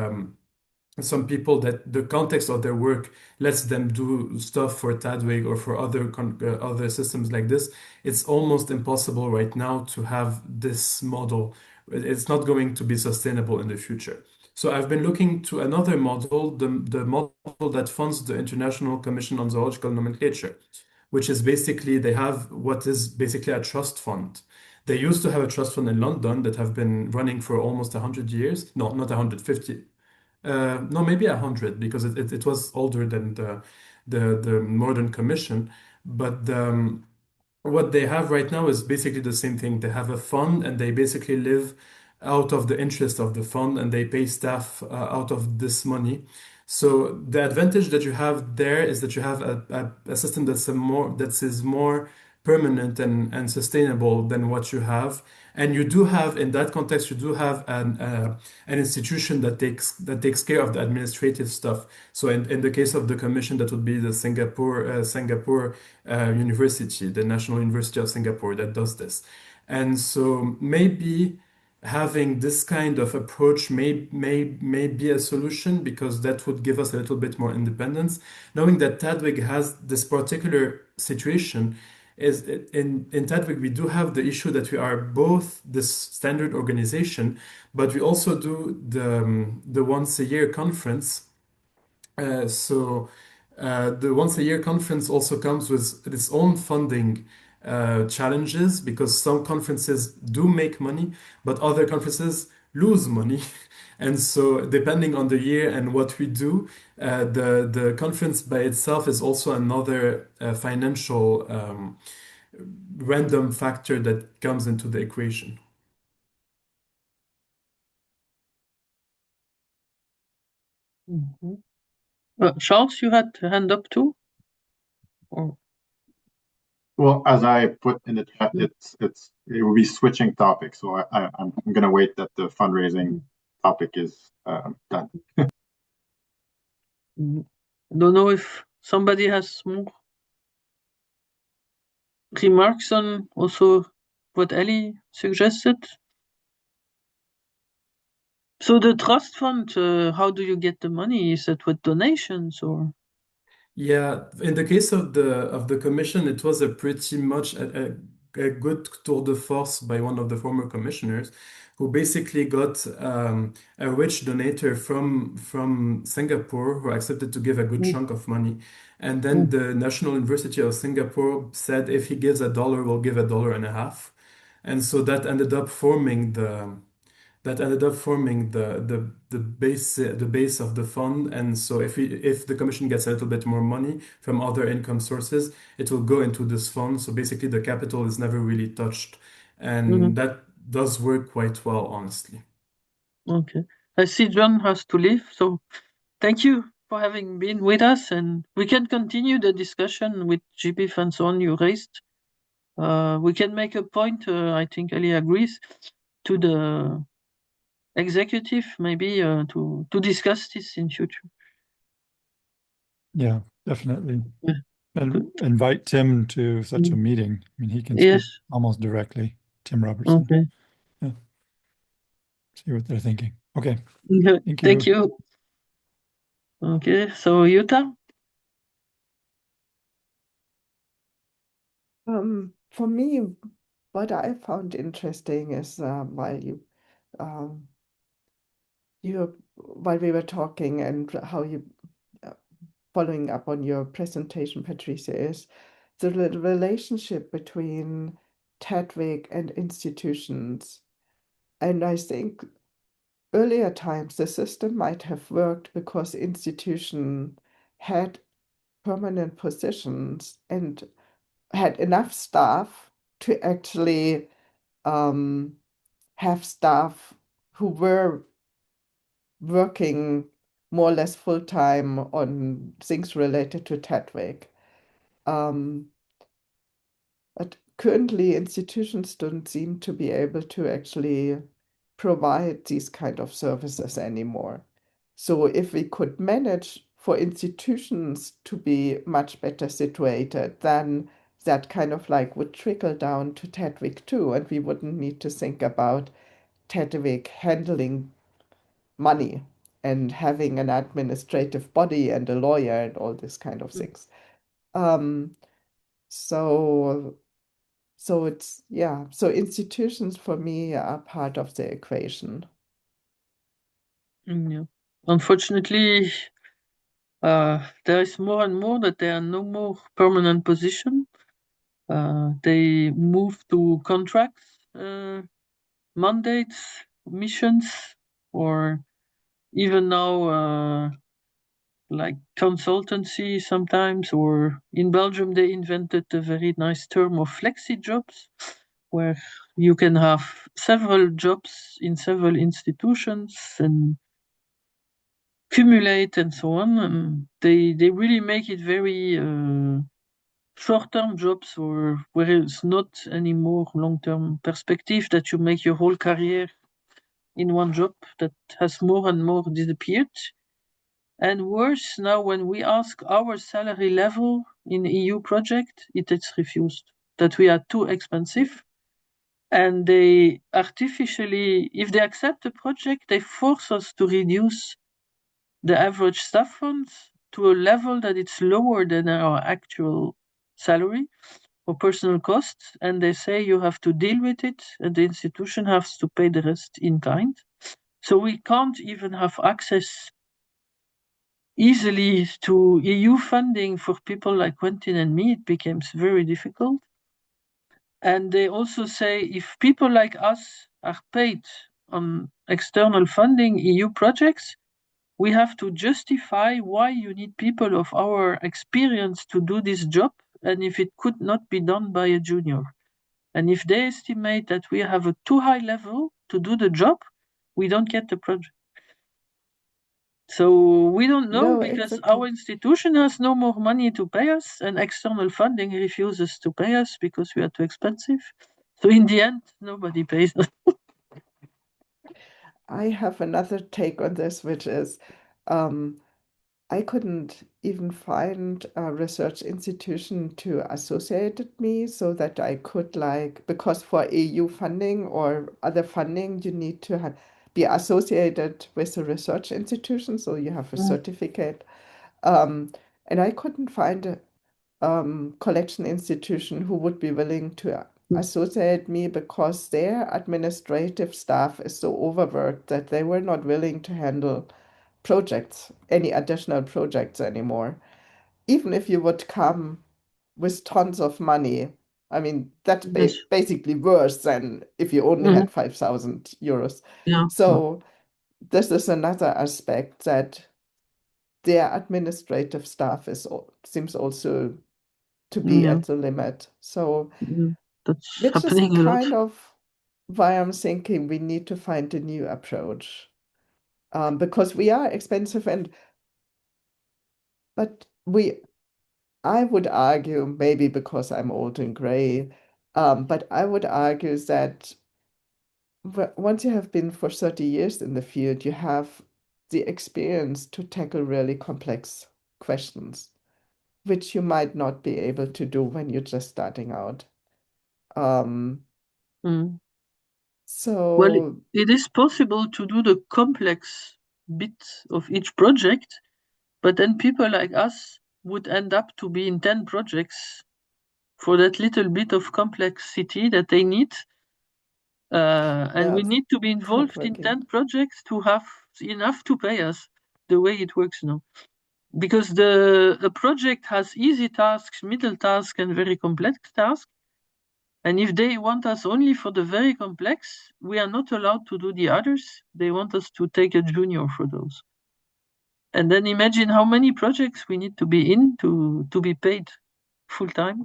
some people that the context of their work lets them do stuff for Tadwig or for other systems like this. It's almost impossible right now to have this model. It's not going to be sustainable in the future. So I've been looking to another model, the model that funds the International Commission on Zoological Nomenclature, which is basically they have what is basically a trust fund. They used to have a trust fund in London that have been running for almost 100 years. No, not 150. No, maybe 100 because it was older than the modern commission. But what they have right now is basically the same thing. They have a fund and they basically live out of the interest of the fund and they pay staff out of this money. So the advantage that you have there is that you have a system that is more permanent and sustainable than what you have. And you do have, in that context, you do have an institution that takes care of the administrative stuff. So in the case of the commission, that would be the Singapore University, the National University of Singapore, that does this. And so maybe having this kind of approach may be a solution because that would give us a little bit more independence. Knowing that Tadwig has this particular situation, is in Tadwig we do have the issue that we are both this standard organization, but we also do the once a year conference. The once a year conference also comes with its own funding challenges because some conferences do make money, but other conferences lose money. And so, depending on the year and what we do, the conference by itself is also another financial random factor that comes into the equation. Charles, you had a hand up too? Or Well, as I put in the chat, it will be switching topics. So I'm going to wait that the fundraising topic is done. don't know if somebody has more remarks on also what Ellie suggested. So the trust fund, how do you get the money? Is it with donations or? Yeah, in the case of the commission, it was a pretty much a good tour de force by one of the former commissioners, who basically got a rich donator from Singapore who accepted to give a good chunk of money, and then the National University of Singapore said if he gives $1, we'll give $1.50, and so that ended up forming the base of the fund. And so if the commission gets a little bit more money from other income sources, it will go into this fund. So basically the capital is never really touched. And that does work quite well, honestly. Okay. I see John has to leave, so thank you for having been with us, and we can continue the discussion with GBIF and so on you raised. We can make a point, I think Ellie agrees, to the executive maybe to discuss this in future. Yeah, definitely. Yeah. And invite Tim to such a meeting. I mean, he can speak Yes. almost directly, Tim Robertson. Okay. Yeah. See what they're thinking. Okay. Yeah. Thank you. Thank you. Okay, so Yuta? For me, what I found interesting is while we were talking and how you following up on your presentation, Patricia, is the relationship between TEDWIG and institutions. And I think earlier times the system might have worked because institution had permanent positions and had enough staff to actually have staff who were working more or less full time on things related to TEDWIG. But currently, institutions don't seem to be able to actually provide these kind of services anymore. So if we could manage for institutions to be much better situated, then that kind of like would trickle down to TEDWIG too, and we wouldn't need to think about TEDWIG handling money and having an administrative body and a lawyer and all this kind of things. Um, so so it's, yeah, so institutions for me are part of the equation. Yeah. Unfortunately, there is more and more that there are no more permanent position. They move to contracts, mandates, missions, or even now like consultancy sometimes. Or in Belgium, they invented a very nice term of flexi jobs, where you can have several jobs in several institutions and cumulate and so on. And they really make it very short-term jobs, or where it's not anymore long-term perspective that you make your whole career in one job. That has more and more disappeared. And worse, now when we ask our salary level in EU project, it is refused, that we are too expensive. And they artificially, if they accept the project, they force us to reduce the average staff funds to a level that it's lower than our actual salary or personal costs. And they say you have to deal with it, and the institution has to pay the rest in kind. So we can't even have access easily to EU funding for people like Quentin and me. It becomes very difficult. And they also say if people like us are paid on external funding EU projects, we have to justify why you need people of our experience to do this job, and if it could not be done by a junior. And if they estimate that we have a too high level to do the job, we don't get the project. So we don't know, No, because exactly. our institution has no more money to pay us, and external funding refuses to pay us because we are too expensive. So in the end, nobody pays us. I have another take on this, which is I couldn't even find a research institution to associate with me so that I could like, because for EU funding or other funding, you need to be associated with a research institution, so you have a certificate. And I couldn't find a collection institution who would be willing to associate me because their administrative staff is so overworked that they were not willing to handle projects, any additional projects anymore. Even if you would come with tons of money, I mean, that's Yes. basically worse than if you only had 5,000 euros. Yeah. So this is another aspect that their administrative staff seems also to be Yeah. at the limit. So, That's which is happening a lot. kind of why I'm thinking we need to find a new approach. Because we are expensive but I would argue, maybe because I'm old and gray, but I would argue that once you have been for 30 years in the field, you have the experience to tackle really complex questions, which you might not be able to do when you're just starting out. Well, So it is possible to do the complex bit of each project, but then people like us would end up to be in 10 projects for that little bit of complexity that they need. And yeah, we need to be it's not involved in working. 10 projects to have enough to pay us the way it works now. because the project has easy tasks, middle tasks, and very complex tasks. And if they want us only for the very complex, we are not allowed to do the others. They want us to take a junior for those. And then imagine how many projects we need to be in to be paid full time.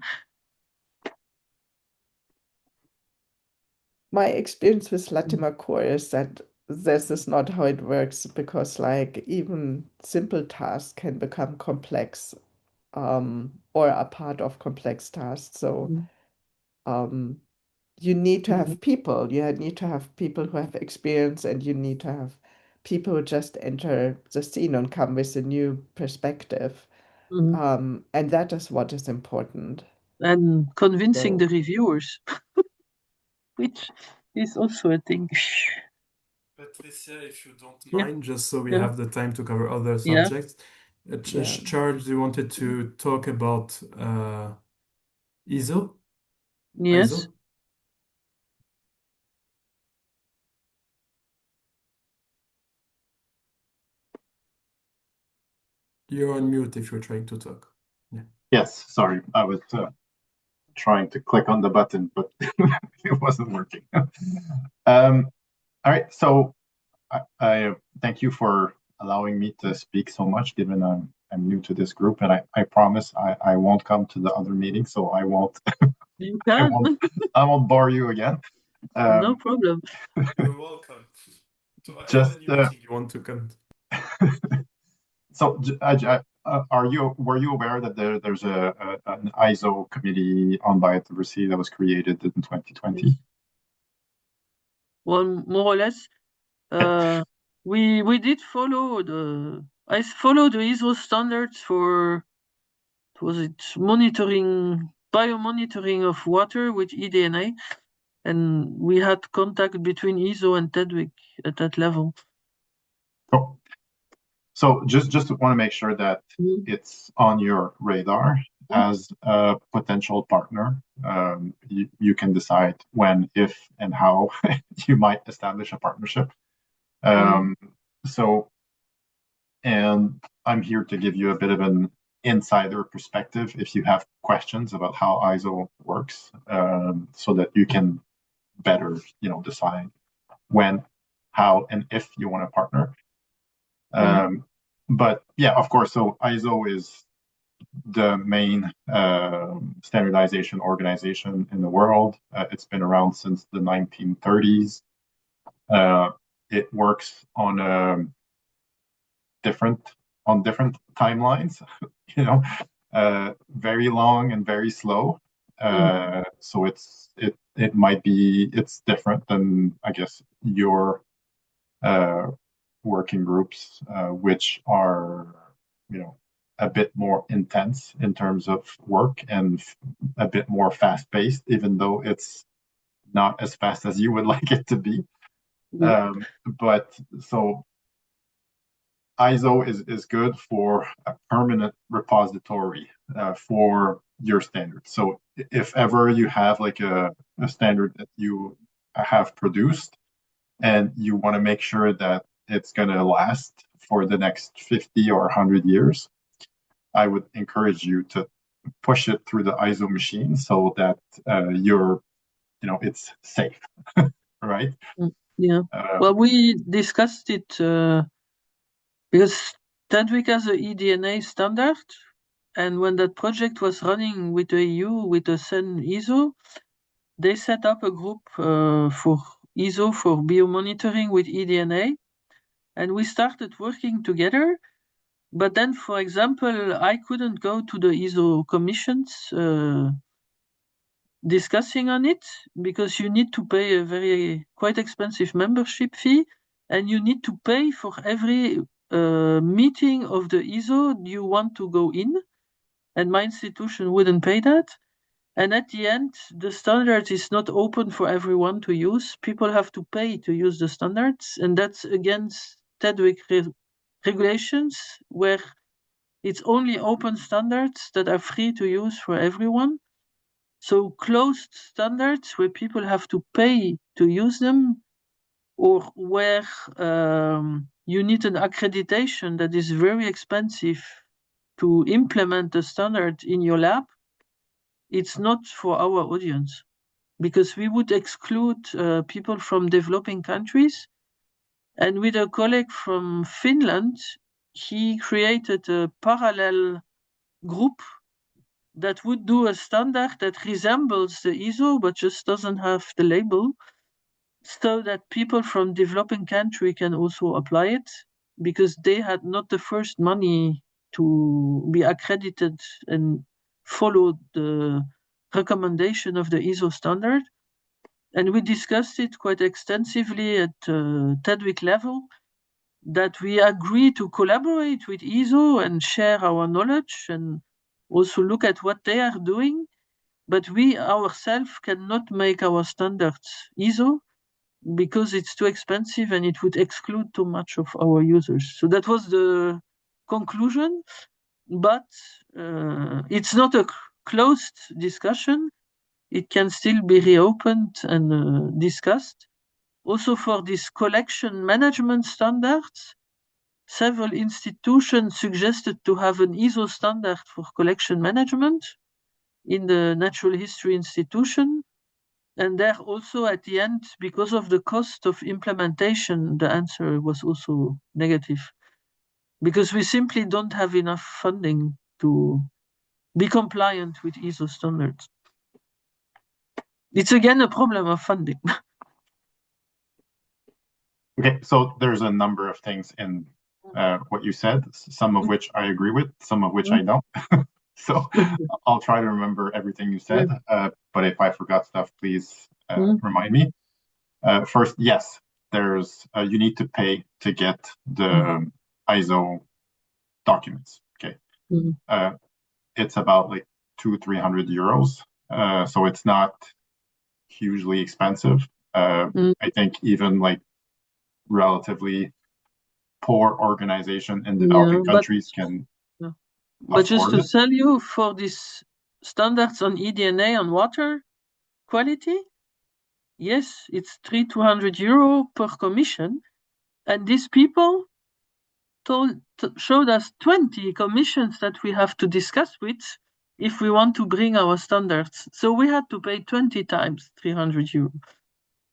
My experience with Latimer Core is that this is not how it works, because like even simple tasks can become complex, or a part of complex tasks. So you need to have people. You need to have people who have experience, and you need to have people who just enter the scene and come with a new perspective. And that is what is important. And convincing So, the reviewers, which is also a thing. Patricia, if you don't Yeah. mind, just so we Yeah. have the time to cover other Yeah. subjects. Yeah. Charles, you wanted to talk about ISO? Yes. ISO? You're on mute if you're trying to talk. Yeah. Yes, sorry, I was trying to click on the button, but it wasn't working. All right, so I thank you for allowing me to speak so much, given I'm new to this group, and I promise I won't come to the other meetings, so I won't You I can. won't bore you again. No problem. You're welcome to Just any meeting you want to come. so, were you aware that there's an ISO committee on biodiversity that was created in 2020? Well, more or less, we did follow I followed the ISO standards for, was it biomonitoring of water with eDNA, and we had contact between ISO and Tedwick at that level. Oh. So just want to make sure that it's on your radar as a potential partner. You can decide when, if, and how you might establish a partnership. So, and I'm here to give you a bit of an insider perspective if you have questions about how ISO works, so that you can better, decide when, how, and if you want to partner. But yeah, of course, so ISO is the main standardization organization in the world. It's been around since the 1930s. It works on different timelines, very long and very slow. So it might be it's different than, I guess, your working groups, which are, a bit more intense in terms of work and a bit more fast paced, even though it's not as fast as you would like it to be. But so ISO is good for a permanent repository for your standards. So if ever you have like a standard that you have produced and you want to make sure that it's going to last for the next 50 or 100 years, I would encourage you to push it through the ISO machine so that it's safe, right? Yeah. Well, we discussed it because Tadwick has a eDNA standard, and when that project was running with the EU, with the SEN ISO, they set up a group for ISO for biomonitoring with eDNA, and we started working together. But then, for example, I couldn't go to the ISO commissions discussing on it because you need to pay a quite expensive membership fee, and you need to pay for every meeting of the ISO you want to go in, and my institution wouldn't pay that. And at the end, the standard is not open for everyone to use. People have to pay to use the standards, and that's against Tedwick regulations, where it's only open standards that are free to use for everyone. So closed standards where people have to pay to use them, or where you need an accreditation that is very expensive to implement the standard in your lab, it's not for our audience, because we would exclude people from developing countries. And with a colleague from Finland, he created a parallel group that would do a standard that resembles the ISO, but just doesn't have the label, so that people from developing country can also apply it, because they had not the first money to be accredited and follow the recommendation of the ISO standard. And we discussed it quite extensively at TEDWIC level, that we agree to collaborate with ISO and share our knowledge and also look at what they are doing, but we ourselves cannot make our standards ISO because it's too expensive and it would exclude too much of our users. So that was the conclusion, but it's not a closed discussion. It can still be reopened and discussed. Also, for these collection management standards, several institutions suggested to have an ISO standard for collection management in the Natural History Institution. And there also at the end, because of the cost of implementation, the answer was also negative, because we simply don't have enough funding to be compliant with ISO standards. It's again a problem of funding. Okay, so there's a number of things in what you said, some of which I agree with, some of which I don't. So I'll try to remember everything you said, but if I forgot stuff, please remind me. First, yes, there's you need to pay to get the ISO documents. Okay, it's about like 200-300 euros, so it's not hugely expensive. I think even like relatively poor organization in developing countries can. But just to tell you, for these standards on eDNA on water quality, yes, it's 300-200 euro per commission, and these people showed us 20 commissions that we have to discuss with if we want to bring our standards. So we had to pay 20 times 300 euro,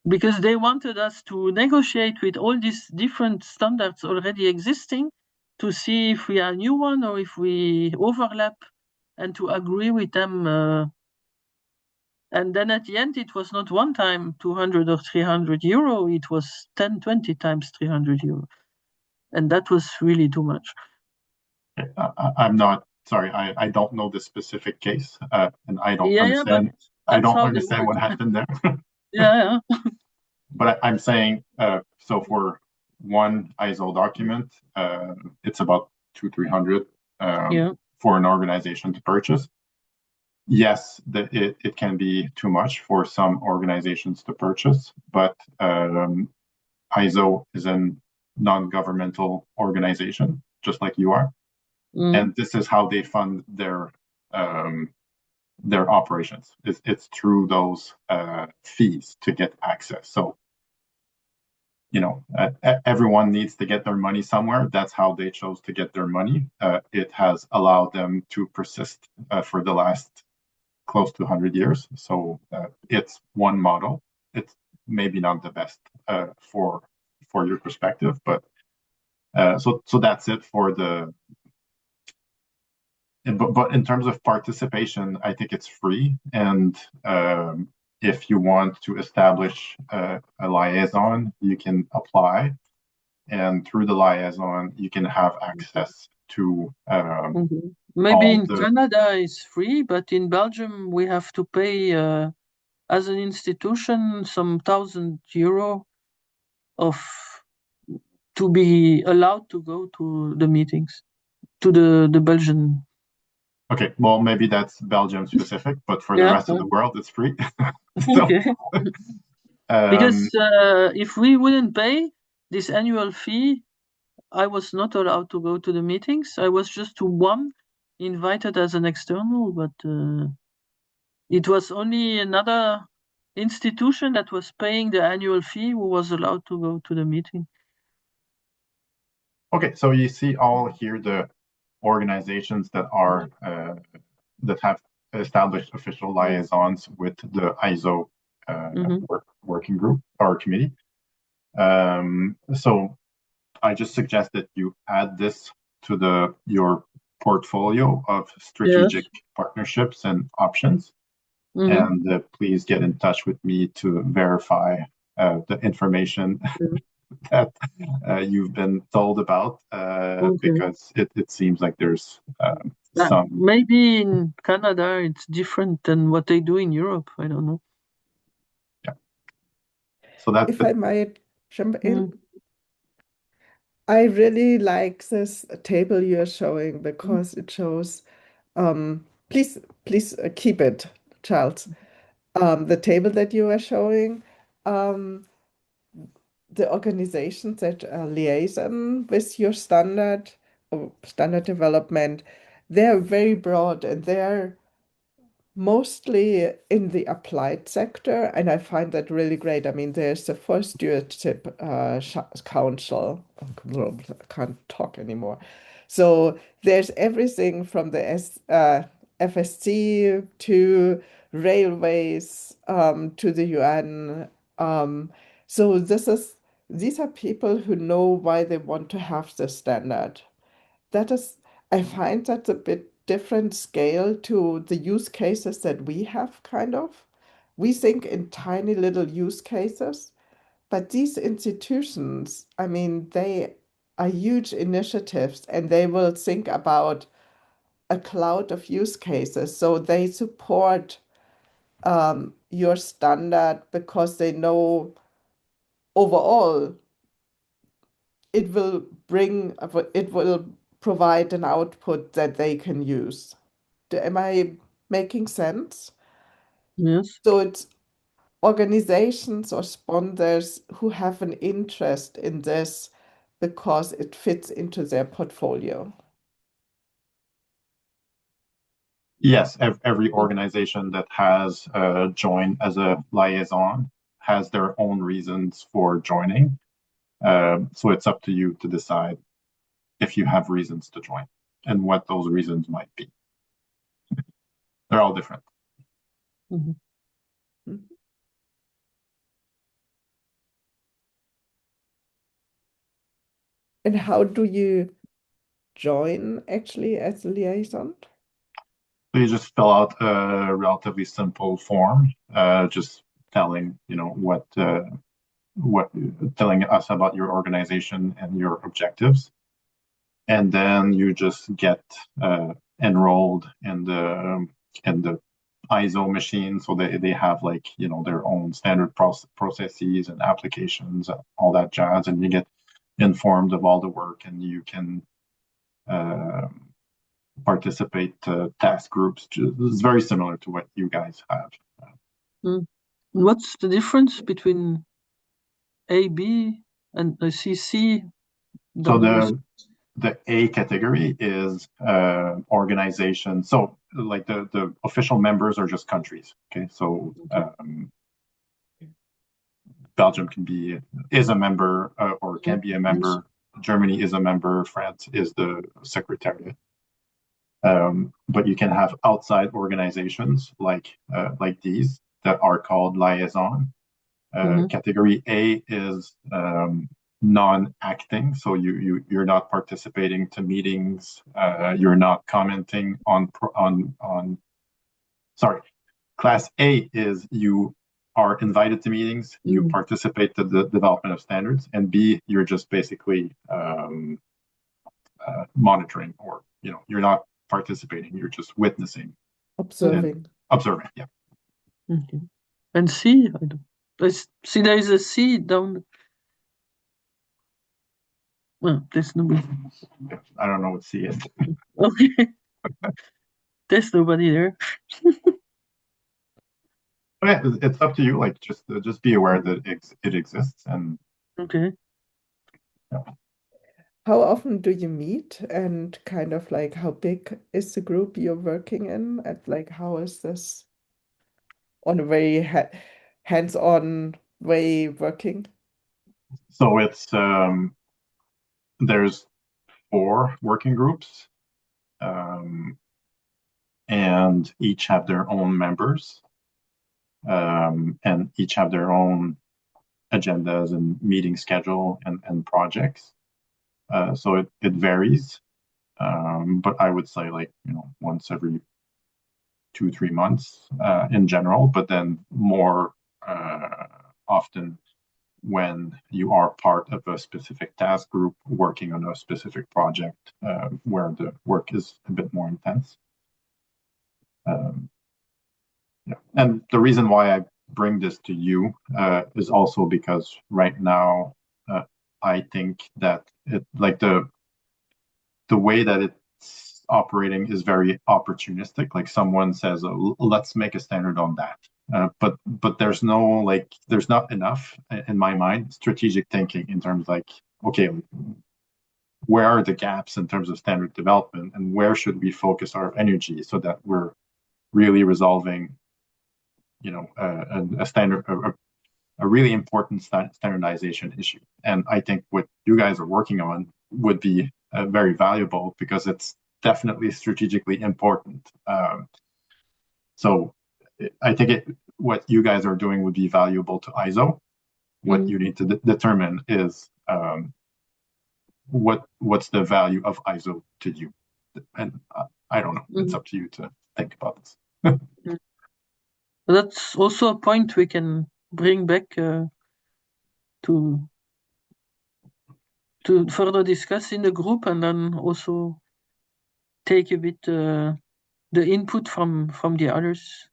because they wanted us to negotiate with all these different standards already existing to see if we are a new one or if we overlap, and to agree with them. And then at the end, it was not one time 200 or 300 euro, it was 10, 20 times 300 euro. And that was really too much. I'm not, sorry, I don't know the specific case, and I don't understand. I don't understand what happened there. But I'm saying, so for one ISO document, it's about 200-300 for an organization to purchase. Yes, it can be too much for some organizations to purchase, but ISO is a non-governmental organization, just like you are, and this is how they fund their operations. It's through those fees to get access. So, you know, everyone needs to get their money somewhere. That's how they chose to get their money. It has allowed them to persist for the last close to 100 years. So it's one model. It's maybe not the best for your perspective, but so that's it for the. But in terms of participation, I think it's free, and if you want to establish a liaison, you can apply, and through the liaison, you can have access to. Maybe in Canada it's free, but in Belgium we have to pay as an institution some €1,000 to be allowed to go to the meetings, to the Belgian. Okay, well, maybe that's Belgium specific, but for the rest of the world, it's free. Okay. Because if we wouldn't pay this annual fee, I was not allowed to go to the meetings. I was just to one invited as an external, but it was only another institution that was paying the annual fee who was allowed to go to the meeting. Okay, so you see all here organizations that are that have established official liaisons with the ISO working group or committee. So I just suggest that you add this to your portfolio of strategic partnerships and options. And please get in touch with me to verify the information that you've been told about, because it seems like there's some. Maybe in Canada it's different than what they do in Europe. I don't know. Yeah. So that's if I might jump in. I really like this table you're showing because it shows, please keep it, Charles. The table that you are showing, the organizations that liaison with your standard or standard development, they're very broad and they're mostly in the applied sector, and I find that really great. I mean, there's the Forest Stewardship Council. I can't talk anymore. So there's everything from the FSC to railways to the UN. So these are people who know why they want to have the standard. That is, I find that's a bit different scale to the use cases that we have, kind of. We think in tiny little use cases, but these institutions, I mean, they are huge initiatives and they will think about a cloud of use cases. So they support your standard because they know overall it will provide an output that they can use. Am I making sense? Yes. So it's organizations or sponsors who have an interest in this because it fits into their portfolio. Yes, every organization that has joined as a liaison has their own reasons for joining. So it's up to you to decide if you have reasons to join and what those reasons might be. They're all different. And how do you join actually as a liaison? So you just fill out a relatively simple form, just telling, what telling us about your organization and your objectives. And then you just get enrolled in the ISO machine. So they have their own standard processes and applications, all that jazz, and you get informed of all the work, and you can participate task groups. It's very similar to what you guys have. What's the difference between A, B, and CC? So the A category is organization. So like the official members are just countries. Okay, so Belgium is a member or can be a member. Germany is a member. France is the secretariat. But you can have outside organizations like these that are called liaison. Category A is non-acting, so you're not participating to meetings. You're not commenting on. Sorry, Class A is you are invited to meetings, you participate to the development of standards, and B, you're just basically monitoring, or you're not participating, you're just witnessing, observing. Yeah. Okay. And C, I see there is a C down. Well, there's nobody. I don't know what C is. Okay. There's nobody there. But yeah, it's up to you. Like just be aware that it exists, and okay. Yeah. How often do you meet, and kind of like how big is the group you're working in? And like how is this on a very hands-on way working? So it's there's 4 working groups, and each have their own members, and each have their own agendas and meeting schedule and projects. So it varies, but I would say like, once every 2-3 months in general, but then more often when you are part of a specific task group working on a specific project where the work is a bit more intense. Yeah. And the reason why I bring this to you is also because right now I think that the way that it's operating is very opportunistic. Like someone says, oh, let's make a standard on that. But there's not enough in my mind strategic thinking in terms like, okay, where are the gaps in terms of standard development and where should we focus our energy so that we're really resolving, a standard, a really important standardization issue. And I think what you guys are working on would be very valuable because it's definitely strategically important. So I think what you guys are doing would be valuable to ISO. What you need to determine is what's the value of ISO to you. And I don't know. It's up to you to think about this. That's also a point we can bring back to further discuss in the group, and then also take a bit the input from the others,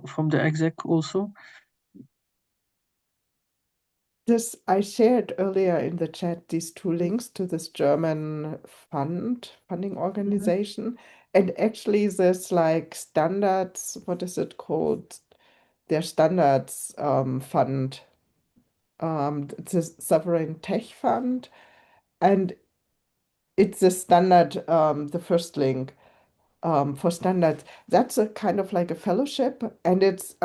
from the exec also. I shared earlier in the chat these 2 links to this German funding organization. And actually this like standards, what is it called? Their standards fund. It's a sovereign tech fund. And it's a standard, the first link for standards. That's a kind of like a fellowship, and it's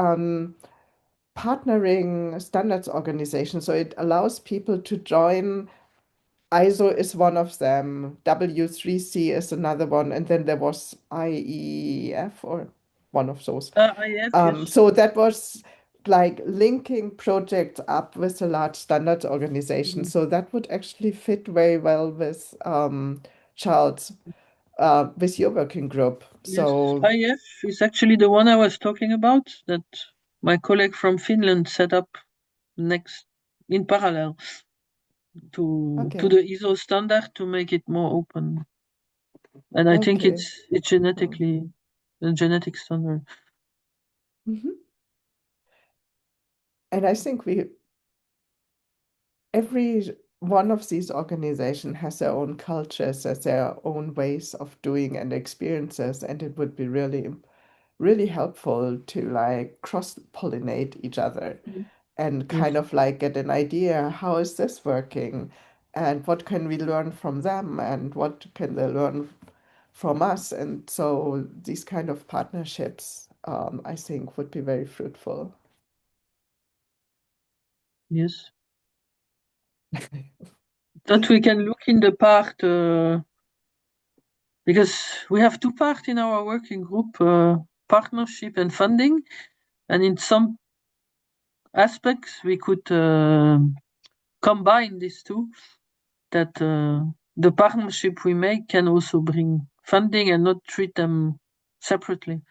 partnering standards organization. So it allows people to join. ISO is one of them. W3C is another one. And then there was IEF or one of those. IEF, yes. So that was like linking projects up with a large standards organization. So that would actually fit very well with Charles, with your working group. Yes, So IEF is actually the one I was talking about, that my colleague from Finland set up next in parallel to the ISO standard to make it more open. And I think it's genetically a genetic standard. And I think every one of these organizations has their own cultures, has their own ways of doing and experiences, and it would be really, really helpful to like cross-pollinate each other and kind of like get an idea, how is this working, and what can we learn from them, and what can they learn from us? And so these kind of partnerships, I think, would be very fruitful. Yes. That we can look in the part, because we have 2 parts in our working group, partnership and funding. And in some aspects, we could combine these 2, that the partnership we make can also bring funding and not treat them separately.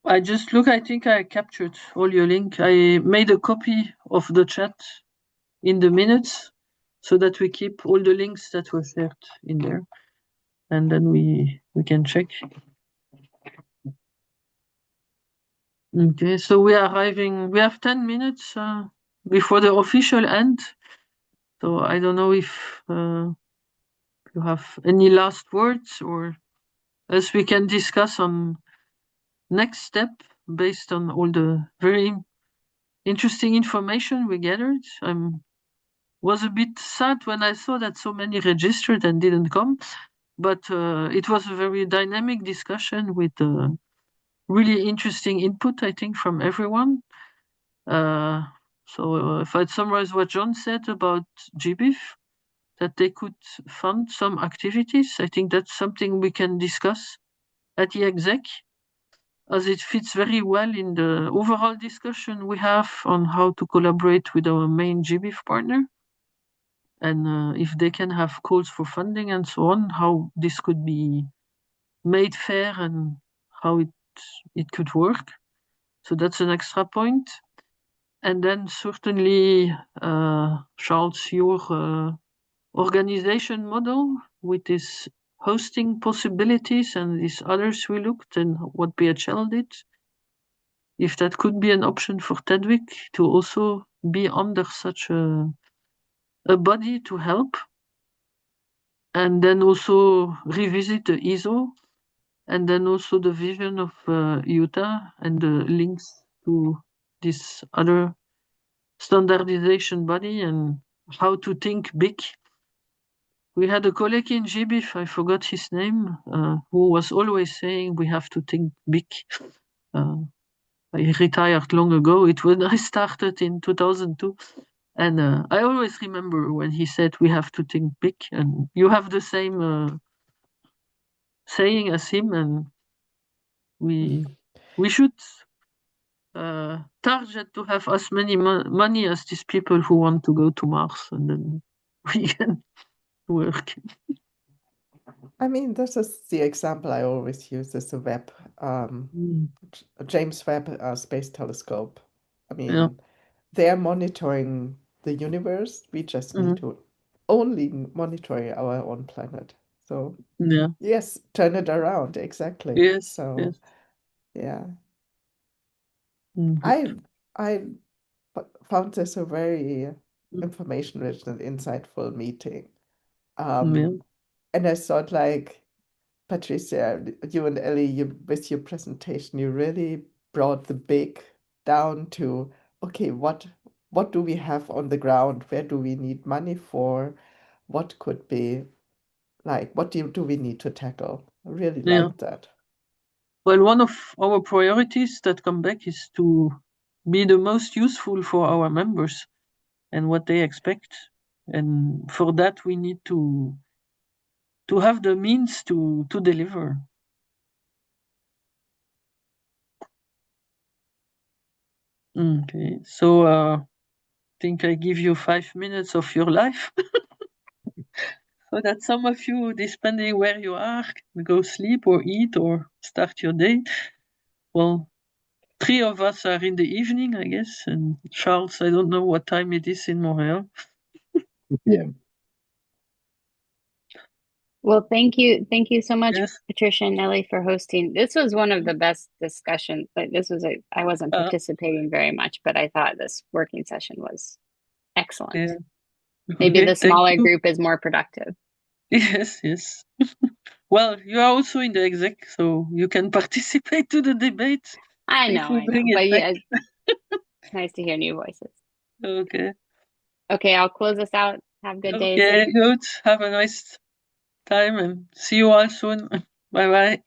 I think I captured all your link. I made a copy of the chat in the minutes so that we keep all the links that were shared in there. And then we can check. Okay, so we have 10 minutes before the official end. So I don't know if you have any last words, or else we can discuss on next step based on all the very interesting information we gathered. I was a bit sad when I saw that so many registered and didn't come, but it was a very dynamic discussion with really interesting input, I think, from everyone. So if I summarize what John said about GBIF, that they could fund some activities. I think that's something we can discuss at the exec, as it fits very well in the overall discussion we have on how to collaborate with our main GBIF partner. And if they can have calls for funding and so on, how this could be made fair and how it could work. So that's an extra point. And then certainly, Charles, your organization model with this hosting possibilities and these others we looked and what BHL did, if that could be an option for Tedwick to also be under such a body to help, and then also revisit the ISO, and then also the vision of Utah and the links to this other standardization body and how to think big. We had a colleague in GBIF, I forgot his name, who was always saying we have to think big. I retired long ago. It when I started in 2002. And I always remember when he said we have to think big. And you have the same saying as him, and we should target to have as many money as these people who want to go to Mars, and then we can work. I mean, this is the example I always use is the Webb, James Webb Space Telescope. I mean, Yeah. they're monitoring the universe. We just need to only monitor our own planet. So Yeah. yes, turn it around. Exactly. Yes. So Yes. yeah, Mhm. I found this a very information-rich and insightful meeting. Yeah. And I thought, like, Patricia, you and Ellie, with your presentation, you really brought the big down to, okay, what do we have on the ground? Where do we need money for? What could be like, what do we need to tackle? I really Yeah. like that. Well, one of our priorities that come back is to be the most useful for our members and what they expect. And for that, we need to have the means to deliver. Okay, so I think I give you 5 minutes of your life so that some of you, depending where you are, can go sleep or eat or start your day. Well, 3 of us are in the evening, I guess, and Charles, I don't know what time it is in Montreal. Yeah. Well, thank you so much, Yes. Patricia and Nelly, for hosting. This was one of the best discussions. Like this was I wasn't participating very much, but I thought this working session was excellent. Yeah. Maybe Okay, the thank smaller you. group is more productive. Yes, yes. Well, you are also in the exec, so you can participate to the debate I if know, we bring but it back. yeah, it's nice to hear new voices. Okay. Okay, I'll close us out. Have good days. Okay, good. Have a nice time and see you all soon. Bye bye.